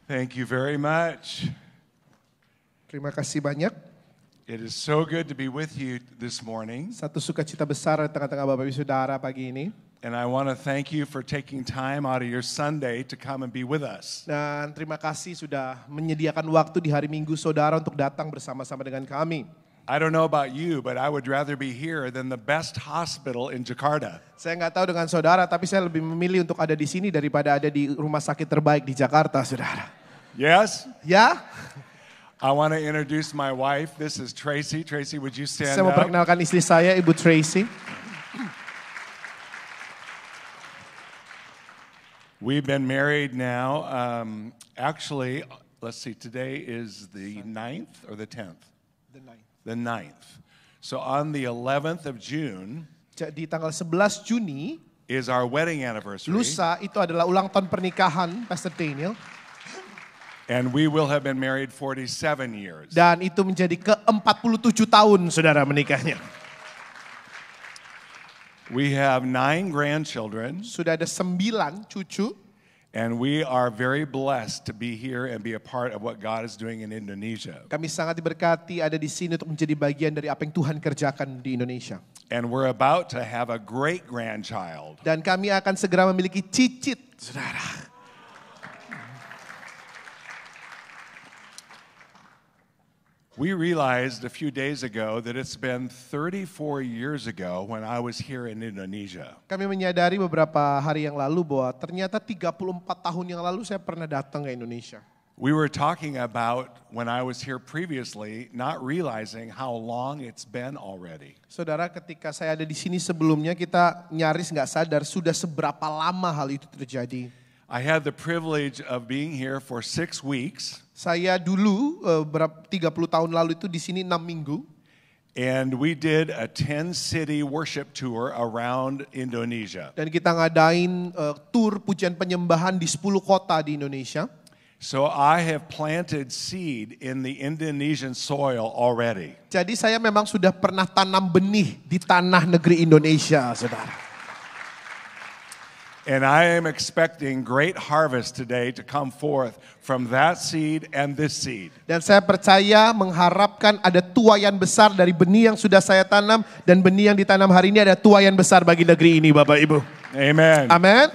Thank you very much. Terima kasih banyak. It is so good to be with you this morning. Satu sukacita besar di tengah-tengah Bapak Ibu Saudara pagi ini. And I want to thank you for taking time out of your Sunday to come and be with us. Dan terima kasih sudah menyediakan waktu di hari Minggu Saudara untuk datang bersama-sama dengan kami. I don't know about you, but I would rather be here than the best hospital in Jakarta. Saya nggak tahu dengan Saudara, tapi saya lebih memilih untuk ada di sini daripada ada di rumah sakit terbaik di Jakarta, Saudara. Yes? Ya? I want to introduce my wife. This is Tracy. Tracy, would you stand Saya mau up? perkenalkan istri saya, Ibu Tracy. We've been married now. Actually, let's see, today is the 9th or the 10th? The 9th. So on the 11th of June Di tanggal 11 Juni, is our wedding anniversary. lusa itu adalah ulang tahun pernikahan Pastor Daniel. And we will have been married 47 years. Dan itu menjadi ke-47 tahun Saudara menikahnya. We have 9 grandchildren. Sudah ada 9 cucu. And we are very blessed to be here and be a part of what God is doing in Indonesia. Kami sangat diberkati ada di sini untuk menjadi bagian dari apa yang Tuhan kerjakan di Indonesia. And we're about to have a great grandchild. Dan kami akan segera memiliki cicit, Saudara. We realized a few days ago that it's been 34 years ago when I was here in Indonesia. Kami menyadari beberapa hari yang lalu bahwa ternyata 34 tahun yang lalu saya pernah datang ke Indonesia. We were talking about when I was here previously, not realizing how long it's been already. Saudara, ketika saya ada di sini sebelumnya, kita nyaris nggak sadar sudah seberapa lama hal itu terjadi. I had the privilege of being here for 6 weeks. Saya dulu 30 tahun lalu itu di sini 6 minggu. And we did a 10-city worship tour around Indonesia. Dan kita ngadain tour pujian penyembahan di 10 kota di Indonesia. So I have planted seed in the Indonesian soil already. Jadi saya memang sudah pernah tanam benih di tanah negeri Indonesia, Saudara. And I am expecting great harvest today to come forth from that seed and this seed. Dan saya percaya mengharapkan ada tuaian besar dari benih yang sudah saya tanam dan benih yang ditanam hari ini ada tuaian besar bagi negeri ini, Bapak Ibu. Amen. Amin.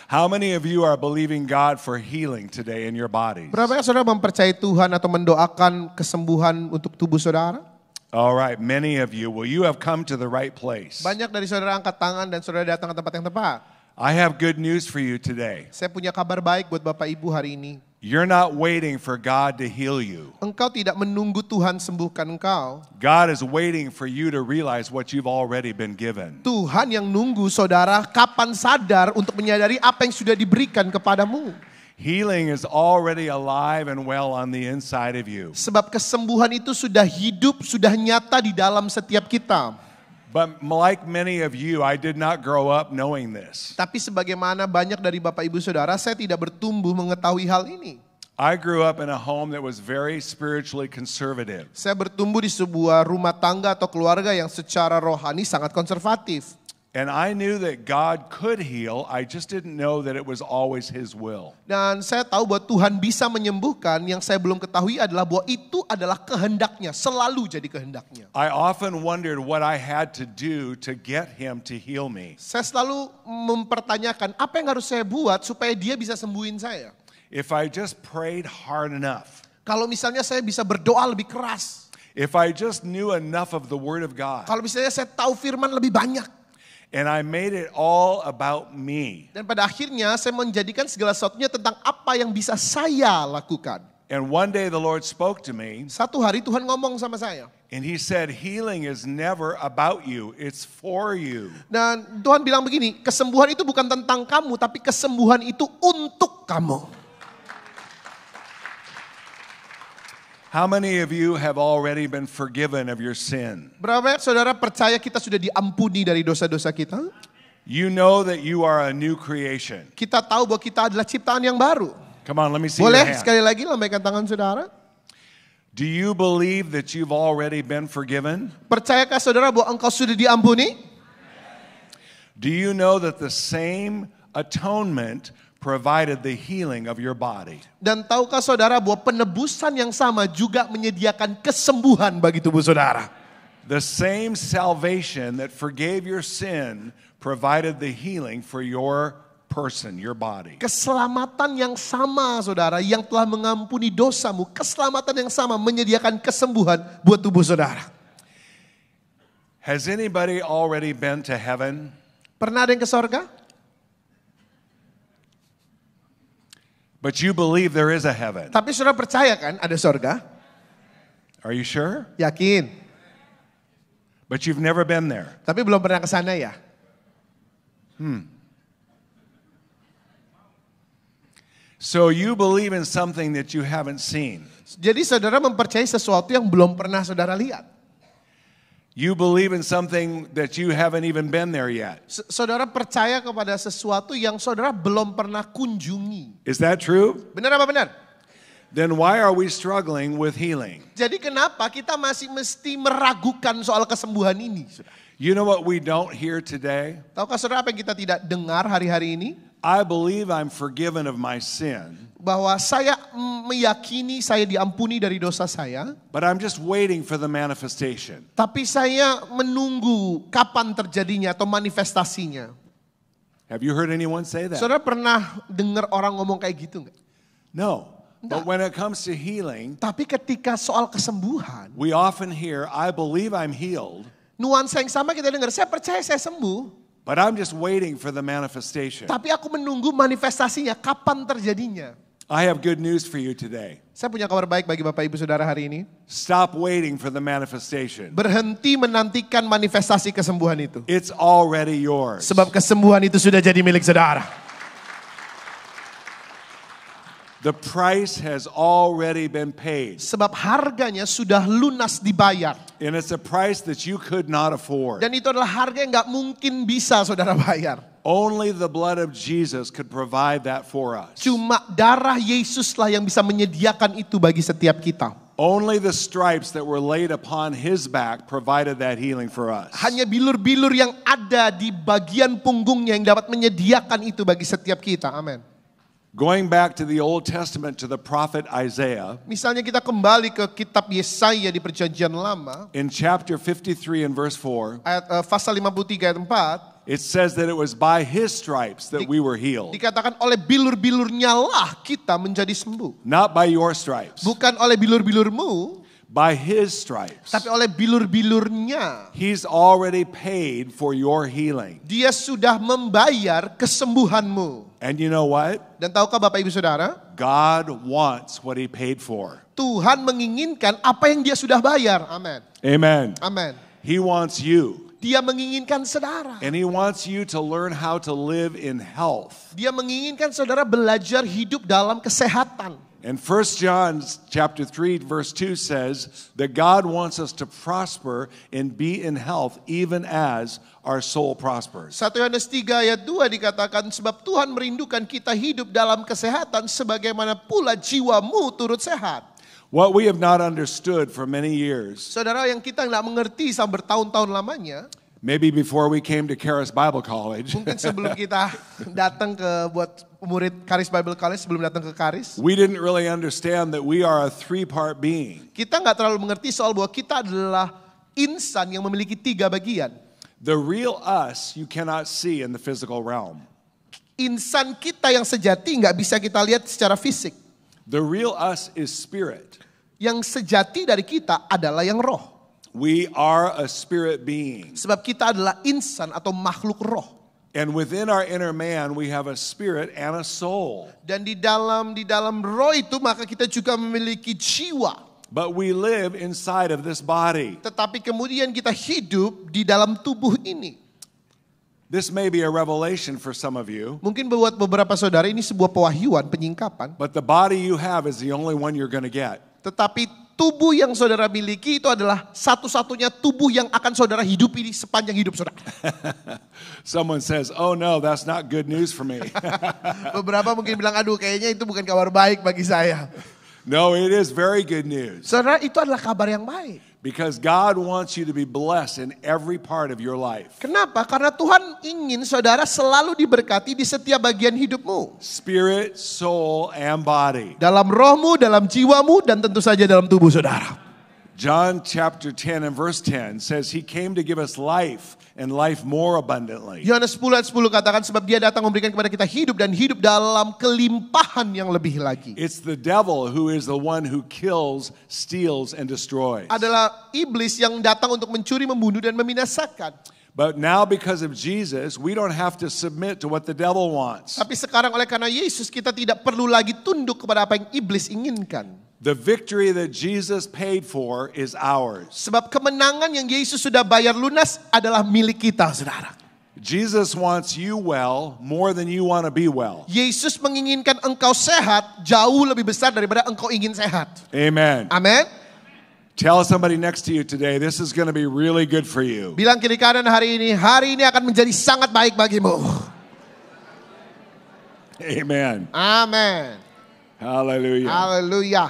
How many of you are believing God for healing today in your bodies? Berapa saudara mempercayai Tuhan atau mendoakan kesembuhan untuk tubuh saudara? All right, many of you. Well, you have come to the right place. Banyak dari saudara angkat tangan dan saudara datang ke tempat yang tepat. I have good news for you today. Saya punya kabar baik buat Bapak Ibu hari ini. You're not waiting for God to heal you. Engkau tidak menunggu Tuhan sembuhkan engkau. God is waiting for you to realize what you've already been given. Tuhan yang nunggu saudara kapan sadar untuk menyadari apa yang sudah diberikan kepadamu. Healing is already alive and well on the inside of you. Sebab kesembuhan itu sudah hidup, sudah nyata di dalam setiap kita. But like many of you, I did not grow up knowing this. Tapi sebagaimana banyak dari Bapak Ibu Saudara, saya tidak bertumbuh mengetahui hal ini. I grew up in a home that was very spiritually conservative. Saya bertumbuh di sebuah rumah tangga atau keluarga yang secara rohani sangat konservatif. And I knew that God could heal, I just didn't know that it was always His will. Dan saya tahu bahwa Tuhan bisa menyembuhkan, yang saya belum ketahui adalah bahwa itu adalah kehendaknya, selalu jadi kehendaknya. I often wondered what I had to do to get Him to heal me. Saya selalu mempertanyakan apa yang harus saya buat supaya Dia bisa sembuhin saya. If I just prayed hard enough. Kalau misalnya saya bisa berdoa lebih keras. If I just knew enough of the Word of God. Kalau misalnya saya tahu firman lebih banyak. And I made it all about me. Dan pada akhirnya saya menjadikan segala sesuatunya tentang apa yang bisa saya lakukan. And one day the Lord spoke to me. Satu hari Tuhan ngomong sama saya. And He said, healing is never about you, it's for you. Dan Tuhan bilang begini, kesembuhan itu bukan tentang kamu, tapi kesembuhan itu untuk kamu. How many of you have already been forgiven of your sin? Berapa banyak saudara percaya kita sudah diampuni dari dosa-dosa kita? You know that you are a new creation. Kita tahu bahwa kita adalah ciptaan yang baru. Come on, let me see your Boleh hand. sekali lagi lambaikan tangan saudara? Do you believe that you've already been forgiven? Percayakah saudara bahwa engkau sudah diampuni? Do you know that the same atonement provided the healing of your body. Dan tahukah saudara bahwa penebusan yang sama juga menyediakan kesembuhan bagi tubuh saudara. The same salvation that forgave your sin provided the healing for your person, your body. Keselamatan yang sama saudara, yang telah mengampuni dosamu, keselamatan yang sama menyediakan kesembuhan buat tubuh saudara. Has anybody already been to heaven? Pernah ada yang ke sorga? But you believe there is a heaven. Tapi saudara percaya kan ada sorga? Are you sure? Yakin. But you've never been there. Tapi belum pernah ke sana ya? So you believe in something that you haven't seen. Jadi saudara mempercayai sesuatu yang belum pernah saudara lihat. You believe in something that you haven't even been there yet. Saudara percaya kepada sesuatu yang saudara belum pernah kunjungi. Is that true? Benar apa benar? Then why are we struggling with healing? Jadi kenapa kita masih mesti meragukan soal kesembuhan ini? You know what we don't hear today? Tahukah saudara apa yang kita tidak dengar hari-hari ini? I believe I'm forgiven of my sin. Bahwa saya meyakini saya diampuni dari dosa saya. But I'm just waiting for the manifestation. Tapi saya menunggu kapan terjadinya atau manifestasinya. Have you heard anyone say that? Saudara pernah dengar orang ngomong kayak gitu enggak? No. But when it comes to healing, tapi ketika soal kesembuhan, we often hear, I believe I'm healed. Nuansa yang sama kita dengar, saya percaya saya sembuh. But I'm just waiting for the manifestation. Tapi aku menunggu manifestasinya, kapan terjadinya. I have good news for you today. Saya punya kabar baik bagi Bapak Ibu Saudara hari ini. Stop waiting for the manifestation. Berhenti menantikan manifestasi kesembuhan itu. It's already yours. Sebab kesembuhan itu sudah jadi milik saudara. The price has already been paid. Sebab harganya sudah lunas dibayar. And it's a price that you could not afford. Dan itu adalah harga yang gak mungkin bisa saudara bayar. Only the blood of Jesus could provide that for us. Cuma darah Yesuslah yang bisa menyediakan itu bagi setiap kita. Only the stripes that were laid upon his back provided that healing for us. Hanya bilur-bilur yang ada di bagian punggungnya yang dapat menyediakan itu bagi setiap kita. Amin. Going back to the Old Testament to the prophet Isaiah. Misalnya kita kembali ke kitab Yesaya di Perjanjian Lama. In chapter 53 and verse 4. Ayat pasal 53 ayat 4. It says that it was by his stripes that we were healed. Dikatakan oleh bilur-bilurnya lah kita menjadi sembuh. Not by your stripes. Bukan oleh bilur-bilurmu. By his stripes. Tapi oleh bilur-bilurnya. He's already paid for your healing. Dia sudah membayar kesembuhanmu. And you know what? Dan tahukah Bapak Ibu Saudara? God wants what he paid for. Tuhan menginginkan apa yang dia sudah bayar. Amin. Amen. Amin. He wants you. Dia menginginkan saudara. And he wants you to learn how to live in health. Dia menginginkan saudara belajar hidup dalam kesehatan. And 1 John chapter 3 verse 2 says that God wants us to prosper and be in health even as our soul prospers. 1 Yohanes 3 ayat 2 dikatakan sebab Tuhan merindukan kita hidup dalam kesehatan sebagaimana pula jiwamu turut sehat. What we have not understood for many years. Saudara yang kita nggak mengerti sampai bertahun-tahun lamanya. Maybe before we came to Charis Bible College. Mungkin sebelum kita datang ke buat murid Charis Bible College, sebelum datang ke Charis. We didn't really understand that we are a three-part being. Kita nggak terlalu mengerti soal bahwa kita adalah insan yang memiliki 3 bagian. The real us you cannot see in the physical realm. Insan kita yang sejati nggak bisa kita lihat secara fisik. The real us is spirit. Yang sejati dari kita adalah yang roh. We are a spirit being. Sebab kita adalah insan atau makhluk roh. And within our inner man we have a spirit and a soul. Dan di dalam roh itu maka kita juga memiliki jiwa. But we live inside of this body. Tetapi kemudian kita hidup di dalam tubuh ini. This may be a revelation for some of you. Mungkin buat beberapa saudara ini sebuah pewahyuan, penyingkapan. But the body you have is the only one you're going to get. Tetapi tubuh yang saudara miliki itu adalah satu-satunya tubuh yang akan saudara hidupi di sepanjang hidup saudara. Someone says, "Oh no, that's not good news for me." Beberapa mungkin bilang, aduh kayaknya itu bukan kabar baik bagi saya. No, it is very good news. Saudara, itu adalah kabar yang baik. Because God wants you to be blessed in every part of your life. Kenapa? Karena Tuhan ingin saudara selalu diberkati di setiap bagian hidupmu. Spirit, soul, and body. Dalam rohmu, dalam jiwamu, dan tentu saja dalam tubuh saudara. John chapter 10 and verse 10 says he came to give us life and life more abundantly. Yohanes 10 ayat 10 katakan sebab dia datang memberikan kepada kita hidup dan hidup dalam kelimpahan yang lebih lagi. It's the devil who is the one who kills, steals, and destroys. Adalah iblis yang datang untuk mencuri, membunuh, dan membinasakan. But now because of Jesus, we don't have to submit to what the devil wants. Tapi sekarang oleh karena Yesus kita tidak perlu lagi tunduk kepada apa yang iblis inginkan. The victory that Jesus paid for is ours. Sebab kemenangan yang Yesus sudah bayar lunas adalah milik kita, saudara. Jesus wants you well more than you want to be well. Yesus menginginkan engkau sehat jauh lebih besar daripada engkau ingin sehat. Amen. Amin. Tell somebody next to you today, this is going to be really good for you. Bilang kiri kanan hari ini akan menjadi sangat baik bagimu. Amen. Amin. Hallelujah. Haleluya.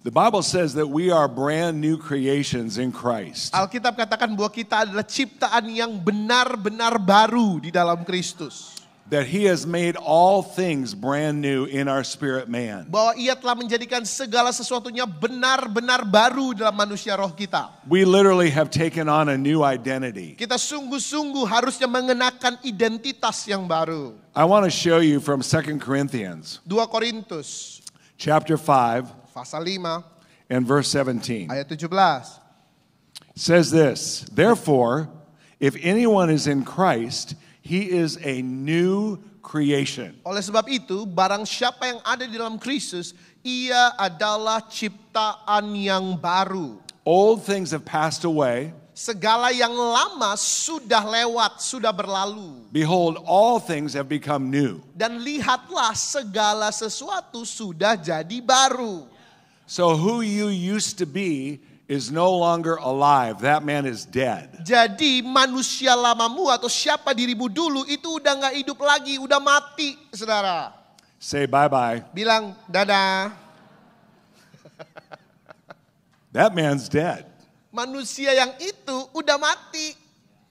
The Bible says that we are brand new creations in Christ. Alkitab katakan bahwa kita adalah ciptaan yang benar-benar baru di dalam Kristus. That He has made all things brand new in our spirit man. Bahwa Ia telah menjadikan segala sesuatunya benar-benar baru dalam manusia roh kita. We literally have taken on a new identity. Kita sungguh-sungguh harusnya mengenakan identitas yang baru. I want to show you from 2 Corinthians 2 Korintus chapter 5 pasal 5 and verse 17. ayat 17. Says this, therefore, if anyone is in Christ, he is a new creation. Oleh sebab itu, barang siapa yang ada di dalam Kristus, ia adalah ciptaan yang baru. Old things have passed away. Segala yang lama sudah lewat, sudah berlalu. Behold, all things have become new. Dan lihatlah segala sesuatu sudah jadi baru. So who you used to be is no longer alive. That man is dead. Jadi manusia lamamu atau siapa dirimu dulu itu udah gak hidup lagi, udah mati, saudara. Say bye-bye. Bilang dadah. That man's dead. Manusia yang itu udah mati.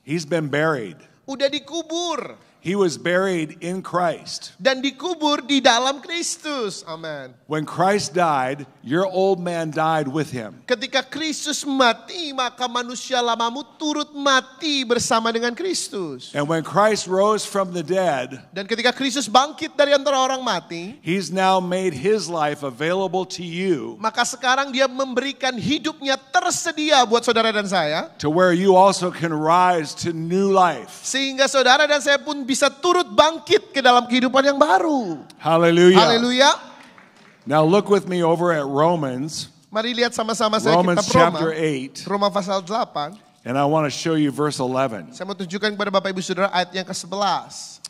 He's been buried. Udah dikubur. He was buried in Christ. Dan dikubur di dalam Kristus. Amin. When Christ died, your old man died with him. Ketika Kristus mati, maka manusia lamamu turut mati bersama dengan Kristus. And when Christ rose from the dead, Dan ketika Kristus bangkit dari antara orang mati, He's now made His life available to you, maka sekarang Dia memberikan hidupnya tersedia buat saudara dan saya, to where you also can rise to new life. sehingga saudara dan saya pun bisa turut bangkit ke dalam kehidupan yang baru. Hallelujah. Haleluya. Now look with me over at Romans. Mari lihat sama-sama saya Romans kitab chapter 8. Roma pasal 8. And I want to show you verse 11. Saya mau tunjukkan kepada Bapak Ibu Saudara ayat yang ke-11.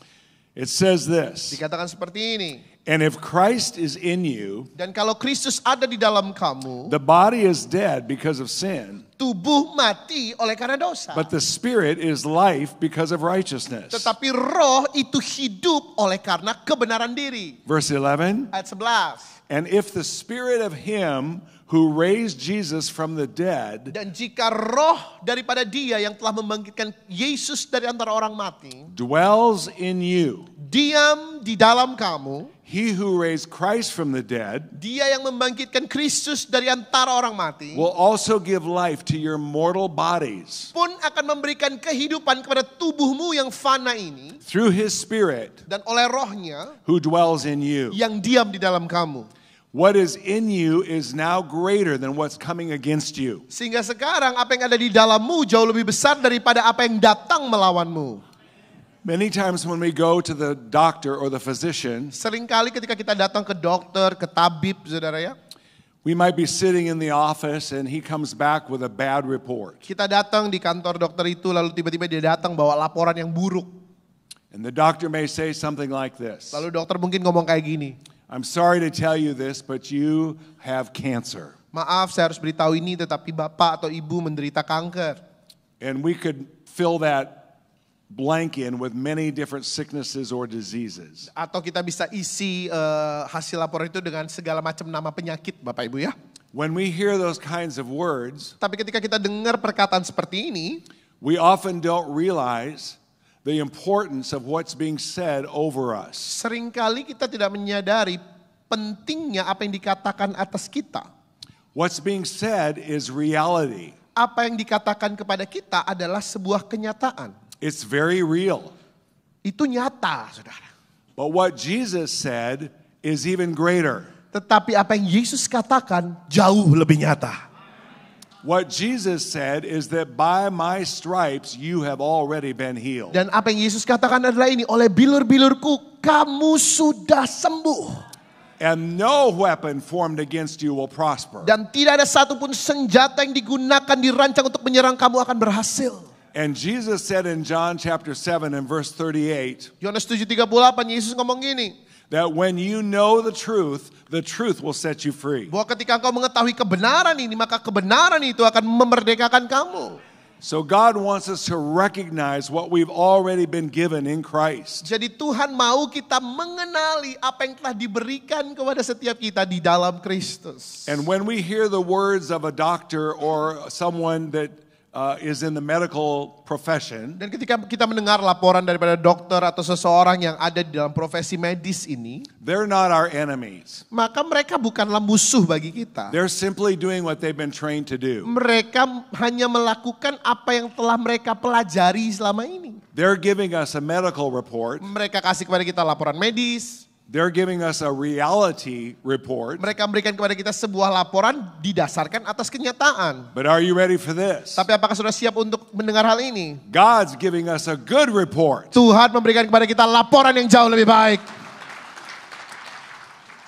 It says this, Dikatakan seperti ini. and if Christ is in you, Dan kalau Kristus ada di dalam kamu, the body is dead because of sin, tubuh mati oleh karena dosa. but the spirit is life because of righteousness. Tetapi roh itu hidup oleh karena kebenaran diri. Verse 11, Ayat 11. and if the spirit of him who raised Jesus from the dead Dan jika roh daripada Dia yang telah membangkitkan Yesus dari antara orang mati dwells in you, diam di dalam kamu, he who raised Christ from the dead Dia yang membangkitkan Kristus dari antara orang mati will also give life to your mortal bodies pun akan memberikan kehidupan kepada tubuhmu yang fana ini through his spirit dan oleh rohnya who dwells in you. yang diam di dalam kamu. What is in you is now greater than what's coming against you. Sehingga sekarang apa yang ada di dalammu jauh lebih besar daripada apa yang datang melawanmu. Many times when we go to the doctor or the physician, Seringkali ketika kita datang ke dokter, ke tabib, saudara ya, we might be sitting in the office and he comes back with a bad report. kita datang di kantor dokter itu lalu tiba-tiba dia datang bawa laporan yang buruk. And the doctor may say something like this, Lalu dokter mungkin ngomong kayak gini, I'm sorry to tell you this, but you have cancer. maaf saya harus beritahu ini tetapi bapak atau ibu menderita kanker. And we could fill that blank in with many different sicknesses or diseases. Atau kita bisa isi hasil laporan itu dengan segala macam nama penyakit, Bapak Ibu ya. When we hear those kinds of words, Tapi ketika kita dengar perkataan seperti ini, we often don't realize the importance of what's being said over us. seringkali kita tidak menyadari pentingnya apa yang dikatakan atas kita. What's being said is reality. Apa yang dikatakan kepada kita adalah sebuah kenyataan. It's very real. Itu nyata, saudara. But what Jesus said is even greater. Tetapi apa yang Yesus katakan jauh lebih nyata. What Jesus said is that by my stripes you have already been healed. Dan apa yang Yesus katakan adalah ini, oleh bilur-bilurku kamu sudah sembuh. And no weapon formed against you will prosper. Dan tidak ada satupun senjata yang digunakan dirancang untuk menyerang kamu akan berhasil. And Jesus said in John chapter 7 and verse 38, Yohanes 7:38 Yesus ngomong gini, that when you know the truth will set you free. bahwa ketika engkau mengetahui kebenaran ini, maka kebenaran itu akan memerdekakan kamu. So God wants us to recognize what we've already been given in Christ. Jadi Tuhan mau kita mengenali apa yang telah diberikan kepada setiap kita di dalam Kristus. And when we hear the words of a doctor or someone that is in the medical profession, Dan ketika kita mendengar laporan daripada dokter atau seseorang yang ada di dalam profesi medis ini, they're not our enemies. maka mereka bukanlah musuh bagi kita. They're simply doing what they've been trained to do. Mereka hanya melakukan apa yang telah mereka pelajari selama ini. They're giving us a medical report. Mereka kasih kepada kita laporan medis. They're giving us a reality report. Mereka memberikan kepada kita sebuah laporan didasarkan atas kenyataan. But are you ready for this? Tapi apakah sudah siap untuk mendengar hal ini? God's giving us a good report. Tuhan memberikan kepada kita laporan yang jauh lebih baik.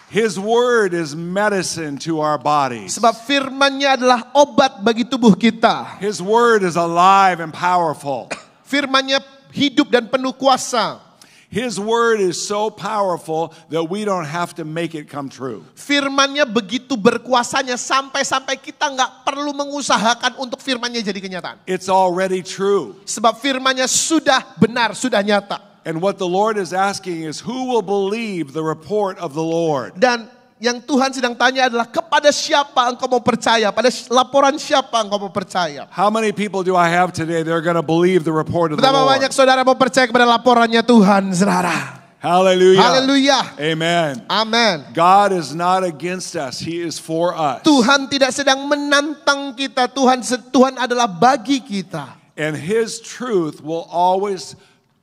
His word is medicine to our bodies. Sebab firman-Nya adalah obat bagi tubuh kita. His word is alive and powerful. Firman-Nya hidup dan penuh kuasa. His word is so powerful that we don't have to make it come true. Firman-Nya begitu berkuasanya sampai-sampai kita nggak perlu mengusahakan untuk firman-Nya jadi kenyataan. It's already true. Sebab firman-Nya sudah benar, sudah nyata. And what the Lord is asking is, who will believe the report of the Lord? Dan yang Tuhan sedang tanya adalah kepada siapa engkau mau percaya? Pada laporan siapa engkau mau percaya? How many people do I have today that are going to believe the report of the Betapa Lord? banyak saudara mau percaya kepada laporannya Tuhan, saudara. Hallelujah. Haleluya. Amen. Amen. God is not against us. He is for us. Tuhan tidak sedang menantang kita. Tuhan adalah bagi kita. And His truth will always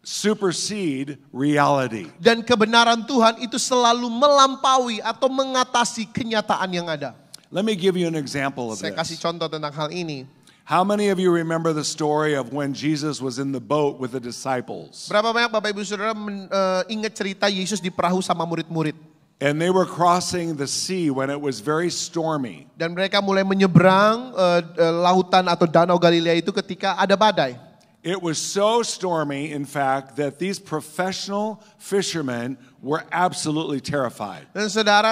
supersede reality. Dan kebenaran Tuhan itu selalu melampaui atau mengatasi kenyataan yang ada. Let me give you an example of Saya kasih this. contoh tentang hal ini. How many of you remember the story of when Jesus was in the boat with the disciples? Berapa banyak Bapak Ibu Saudara ingat cerita Yesus di perahu sama murid-murid? And they were crossing the sea when it was very stormy. Dan mereka mulai menyeberang lautan atau danau Galilea itu ketika ada badai. It was so stormy, in fact, that these professional fishermen were absolutely terrified. Dan saudara,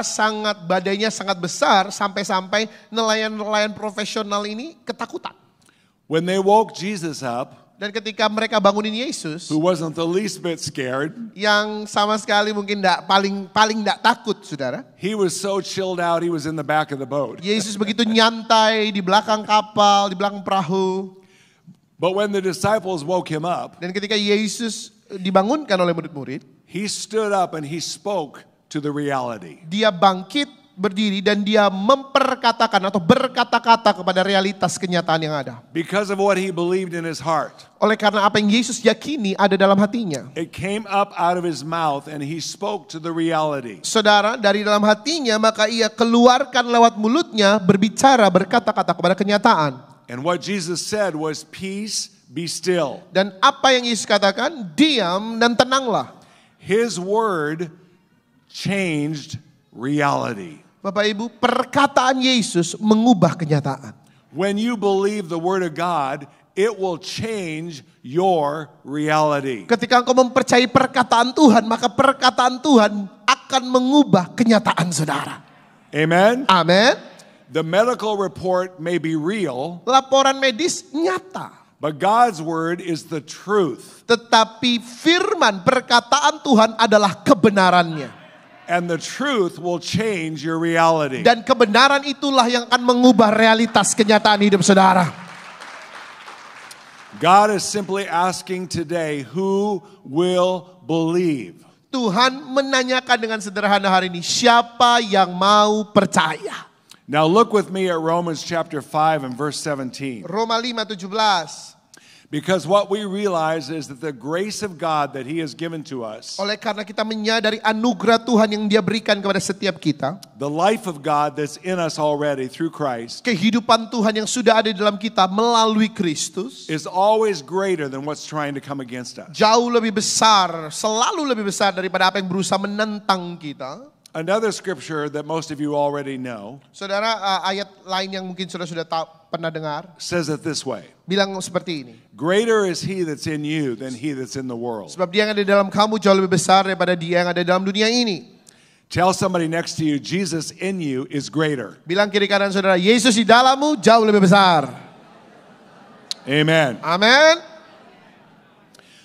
badainya sangat besar sampai-sampai nelayan-nelayan profesional ini ketakutan. When they woke Jesus up, Dan ketika mereka bangunin Yesus, who wasn't the least bit scared, yang sama sekali mungkin paling tidak takut, saudara. he was so chilled out, he was in the back of the boat. Yesus begitu nyantai di belakang kapal, di belakang perahu. But when the disciples woke him up, Dan ketika Yesus dibangunkan oleh murid-murid, he stood up and he spoke to the reality. dia bangkit, berdiri, dan dia memperkatakan atau berkata-kata kepada realitas kenyataan yang ada. Because of what he believed in his heart, Oleh karena apa yang Yesus yakini ada dalam hatinya. it came up out of his mouth and he spoke to the reality. Saudara, dari dalam hatinya maka ia keluarkan lewat mulutnya berbicara, berkata-kata kepada kenyataan. And what Jesus said was, peace, be still. Dan apa yang Yesus katakan? Diam dan tenanglah. His word changed reality. Bapak Ibu, perkataan Yesus mengubah kenyataan. When you believe the word of God, it will change your reality. Ketika engkau mempercayai perkataan Tuhan, maka perkataan Tuhan akan mengubah kenyataan saudara. Amen? Amin. The medical report may be real, Laporan medis nyata. But God's word is the truth. Tetapi firman perkataan Tuhan adalah kebenarannya. And the truth will change your reality. Dan kebenaran itulah yang akan mengubah realitas kenyataan hidup saudara. God is simply asking today, who will believe? Tuhan menanyakan dengan sederhana hari ini, siapa yang mau percaya? Now look with me at Romans chapter 5 and verse 17. Roma 5:17. Because what we realize is that the grace of God that He has given to us, Oleh karena kita menyadari anugerah Tuhan yang Dia berikan kepada setiap kita, the life of God that's in us already through Christ, kehidupan Tuhan yang sudah ada di dalam kita melalui Kristus, is always greater than what's trying to come against us. jauh lebih besar, selalu lebih besar daripada apa yang berusaha menentang kita. Another scripture that most of you already know Saudara, ayat lain yang mungkin saudara sudah pernah dengar, says it this way. bilang seperti ini. Greater is He that's in you than he that's in the world. Sebab dia yang ada di dalam kamu jauh lebih besar daripada dia yang ada di dalam dunia ini. Tell somebody next to you, Jesus in you is greater. Bilang kiri kanan saudara, Yesus di dalammu jauh lebih besar. Amen. Amin.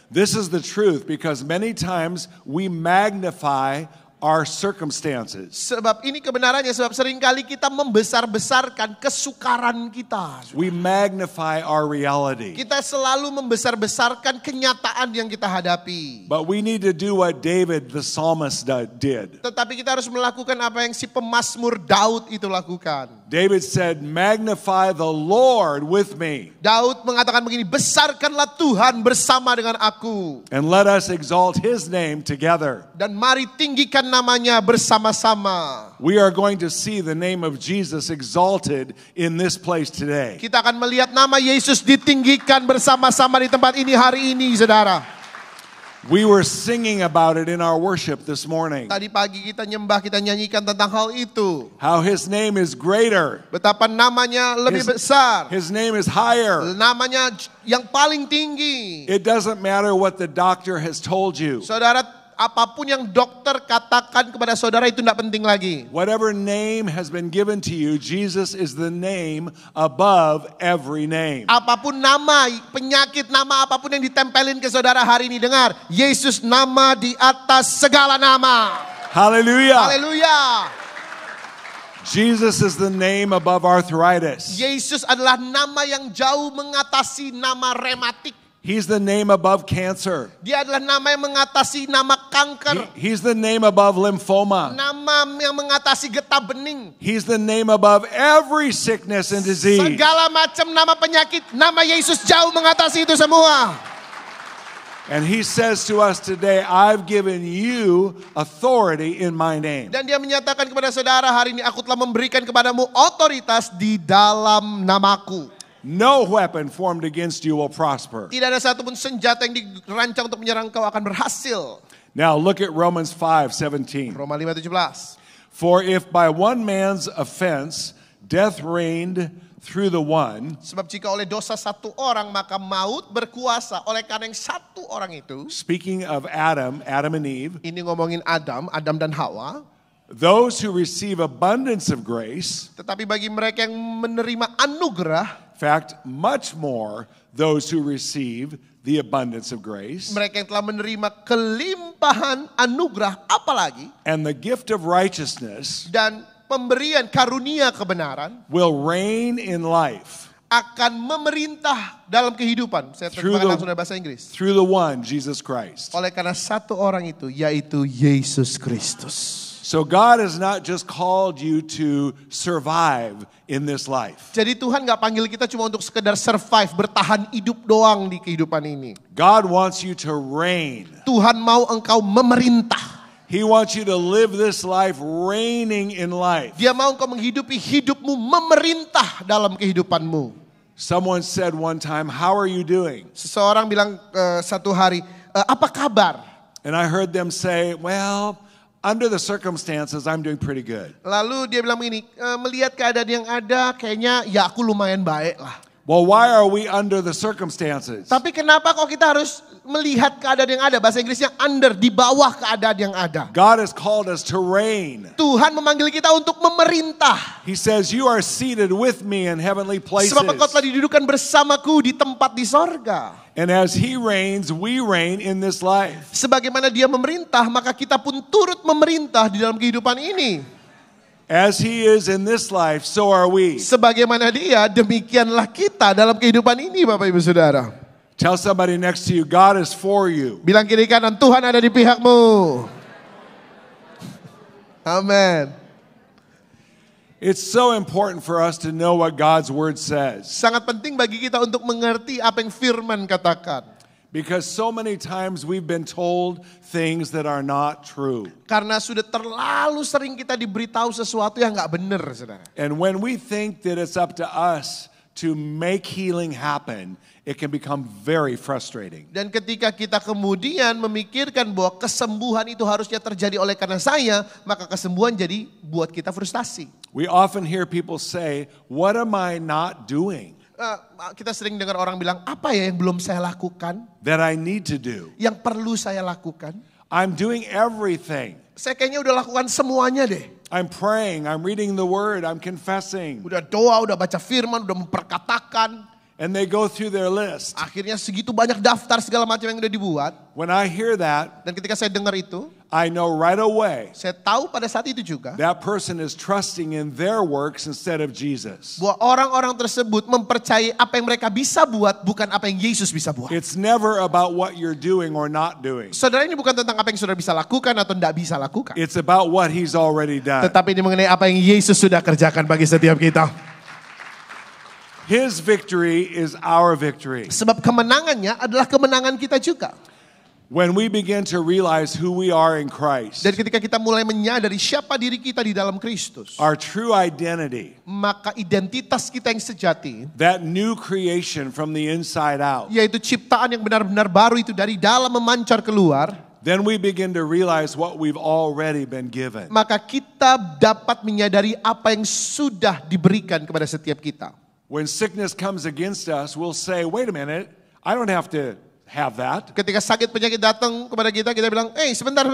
This is the truth because many times we magnify our circumstances. Sebab ini kebenarannya, sebab seringkali kita membesar-besarkan kesukaran kita. We magnify our reality. Kita selalu membesar-besarkan kenyataan yang kita hadapi. But we need to do what David the psalmist did. Tetapi kita harus melakukan apa yang si pemazmur Daud itu lakukan. David said, magnify the Lord with me. Daud mengatakan begini, besarkanlah Tuhan bersama dengan aku. And let us exalt His name together. Dan mari tinggikan namanya bersama-sama. We are going to see the name of Jesus exalted in this place today. Kita akan melihat nama Yesus ditinggikan bersama-sama di tempat ini hari ini, saudara. We were singing about it in our worship this morning. Tadi pagi kita nyembah, kita nyanyikan tentang hal itu. How His name is greater. Betapa namanya lebih besar. His name is higher. Namanya yang paling tinggi. It doesn't matter what the doctor has told you. Saudara, apapun yang dokter katakan kepada saudara itu tidak penting lagi. Whatever name has been given to you, Jesus is the name above every name. Apapun nama, penyakit, nama apapun yang ditempelin ke saudara hari ini, dengar, Yesus nama di atas segala nama. Hallelujah. Haleluya. Jesus is the name above arthritis. Yesus adalah nama yang jauh mengatasi nama rematik. He's the name above cancer. Dia adalah nama yang mengatasi nama kanker. He's the name above lymphoma. Nama yang mengatasi getah bening. He's the name above every sickness and disease. Segala macam nama penyakit, nama Yesus jauh mengatasi itu semua. And He says to us today, I've given you authority in my name. Dan dia menyatakan kepada saudara hari ini, aku telah memberikan kepadamu otoritas di dalam namaku. No weapon formed against you will prosper. Tidak ada satupun senjata yang dirancang untuk menyerang kau akan berhasil. Now look at Romans 5:17. Roma 5:17. For if by one man's offense death reigned through the one, Sebab jika oleh dosa satu orang maka maut berkuasa oleh karena yang satu orang itu. speaking of Adam and Eve, Ini ngomongin Adam dan Hawa. those who receive abundance of grace, Tetapi bagi mereka yang menerima anugerah, in fact, much more those who receive the abundance of grace, mereka yang telah menerima kelimpahan anugerah, apalagi, and the gift of righteousness dan pemberian karunia kebenaran, will reign in life akan memerintah dalam kehidupan. Saya terjemahkan langsung dari bahasa Inggris. through the one, Jesus Christ. Oleh karena satu orang itu, yaitu Yesus Kristus. So God has not just called you to survive in this life. Jadi Tuhan gak panggil kita cuma untuk sekedar survive, bertahan hidup doang di kehidupan ini. God wants you to reign. Tuhan mau engkau memerintah. He wants you to live this life reigning in life. Dia mau engkau menghidupi hidupmu memerintah dalam kehidupanmu. Someone said one time, how are you doing? Seseorang bilang satu hari, apa kabar? And I heard them say, well, under the circumstances, I'm doing pretty good. Lalu dia bilang begini, melihat keadaan yang ada, kayaknya ya aku lumayan baik lah. Well, why are we under the circumstances? Tapi kenapa kok kita harus melihat keadaan yang ada. Bahasa Inggrisnya under, di bawah keadaan yang ada. God has called us to reign. Tuhan memanggil kita untuk memerintah. He says, you are seated with me in heavenly places. Sebab engkau telah didudukkan bersamaku di tempat di sorga. And as he reigns, we reign in this life. Sebagaimana dia memerintah, maka kita pun turut memerintah di dalam kehidupan ini. As he is in this life, so are we. Sebagaimana dia, demikianlah kita dalam kehidupan ini, Bapak Ibu Saudara. Tell somebody next to you, God is for you. Bilang kiri kanan, Tuhan ada di pihakmu. Amen. It's so important for us to know what God's word says. Sangat penting bagi kita untuk mengerti apa yang firman katakan. Because so many times we've been told things that are not true. Karena sudah terlalu sering kita diberitahu sesuatu yang gak benar, saudara. And when we think that it's up to us to make healing happen, it can become very frustrating. Dan ketika kita kemudian memikirkan bahwa kesembuhan itu harusnya terjadi oleh karena saya, maka kesembuhan jadi buat kita frustasi. We often hear people say, what am I not doing? Kita sering dengar orang bilang, apa ya yang belum saya lakukan? That I need to do. Yang perlu saya lakukan? I'm doing everything. Saya kayaknya udah lakukan semuanya deh. I'm praying, I'm reading the word, I'm confessing. Udah doa, udah baca firman, udah memperkatakan. And they go through their list. Akhirnya segitu banyak daftar segala macam yang udah dibuat. When I hear that, dan ketika saya dengar itu, I know right away saya tahu pada saat itu juga that person is trusting in their works instead of Jesus. Bahwa orang-orang tersebut mempercayai apa yang mereka bisa buat, bukan apa yang Yesus bisa buat. It's never about what you're doing or not doing. Saudara, ini bukan tentang apa yang saudara bisa lakukan atau tidak bisa lakukan. It's about what he's already done. Tetapi ini mengenai apa yang Yesus sudah kerjakan bagi setiap kita. His victory is our victory. Sebab kemenangannya adalah kemenangan kita juga. When we begin to realize who we are in Christ, Dan ketika kita mulai menyadari siapa diri kita di dalam Kristus, our true identity, maka identitas kita yang sejati, that new creation from the inside out, yaitu ciptaan yang benar-benar baru itu dari dalam memancar keluar, then we begin to realize what we've already been given. maka kita dapat menyadari apa yang sudah diberikan kepada setiap kita. When sickness comes against us, we'll say, wait a minute, I don't have to have that. Ketika sakit penyakit datang kepada kita, kita bilang, sebentar,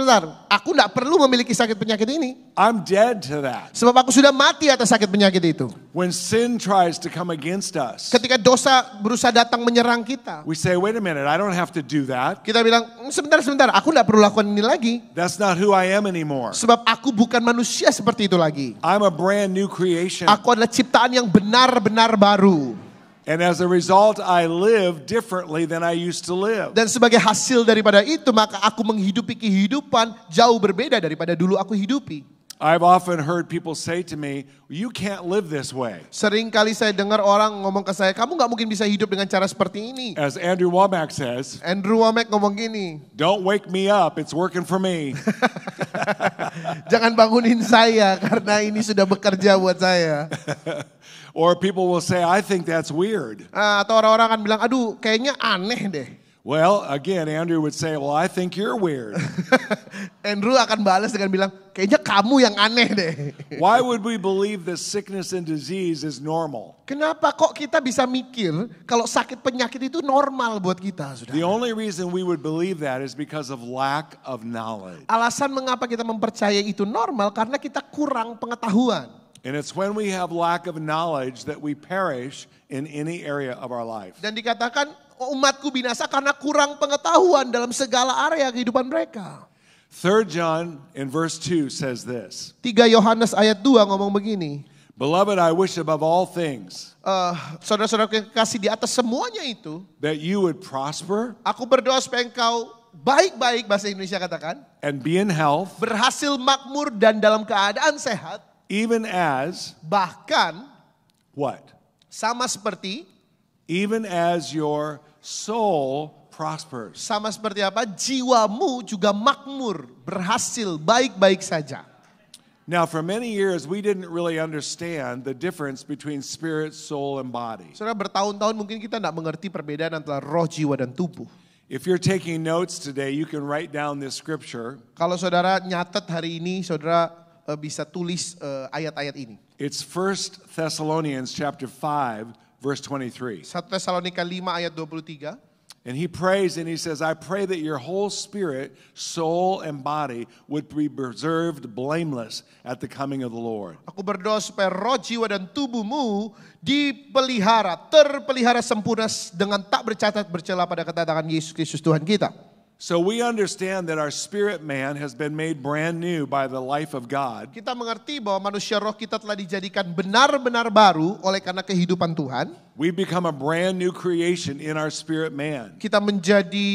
aku tidak perlu memiliki sakit penyakit ini. I'm dead to that. Sebab aku sudah mati atas sakit penyakit itu. When sin tries to come against us, Ketika dosa berusaha datang menyerang kita, we say, wait a minute, I don't have to do that. kita bilang, sebentar, aku tidak perlu lakukan ini lagi. That's not who I am anymore. Sebab aku bukan manusia seperti itu lagi. I'm a brand new creation. Aku adalah ciptaan yang benar-benar baru. And as a result, I live differently than I used to live. Dan sebagai hasil daripada itu, maka aku menghidupi kehidupan jauh berbeda daripada dulu aku hidupi. I've often heard people say to me, you can't live this way. Sering kali saya dengar orang ngomong ke saya, kamu gak mungkin bisa hidup dengan cara seperti ini. As Andrew Womack says, Andrew Womack ngomong gini, don't wake me up, it's working for me. jangan bangunin saya karena ini sudah bekerja buat saya. Or people will say, I think that's weird. Atau orang-orang akan bilang, aduh kayaknya aneh deh. Well, again, Andrew would say, well, I think you're weird. Andrew akan balas dengan bilang, kayaknya kamu yang aneh deh. Why would we believe that sickness and disease is normal? Kenapa kok kita bisa mikir kalau sakit penyakit itu normal buat kita, saudara? The only reason we would believe that is because of lack of knowledge. Alasan mengapa kita mempercayai itu normal karena kita kurang pengetahuan. And it's when we have lack of knowledge that we perish in any area of our life. Dan dikatakan umatku binasa karena kurang pengetahuan dalam segala area kehidupan mereka. 3 John in verse 2 says this. 3 Yohanes ayat 2 ngomong begini. Beloved, I wish above all things saudara-saudara yang kasih di atas semuanya itu, that you would prosper aku berdoa supaya engkau baik-baik, bahasa Indonesia katakan, and be in health, berhasil makmur dan dalam keadaan sehat, even as, bahkan what? sama seperti, even as your soul prospers. sama seperti apa? Jiwamu juga makmur, berhasil, baik-baik saja. Now, for many years, we didn't really understand the difference between spirit, soul, and body. Saudara, bertahun-tahun mungkin kita tidak mengerti perbedaan antara roh, jiwa, dan tubuh. If you're taking notes today, you can write down this scripture. Kalau saudara nyatet hari ini, saudara bisa tulis ayat-ayat ini. It's 1 Thessalonians chapter 5, verse 23. 1 Tesalonika 5 ayat 23. And he prays and he says, I pray that your whole spirit, soul, and body would be preserved blameless at the coming of the Lord. Aku berdoa supaya roh, jiwa, dan tubuhmu terpelihara sempurna dengan tak bercacat bercela pada kedatangan Yesus Kristus Tuhan kita. So we understand that our spirit man has been made brand new by the life of God. Kita mengerti bahwa manusia roh kita telah dijadikan benar-benar baru oleh karena kehidupan Tuhan. We become a brand new creation in our spirit man. Kita menjadi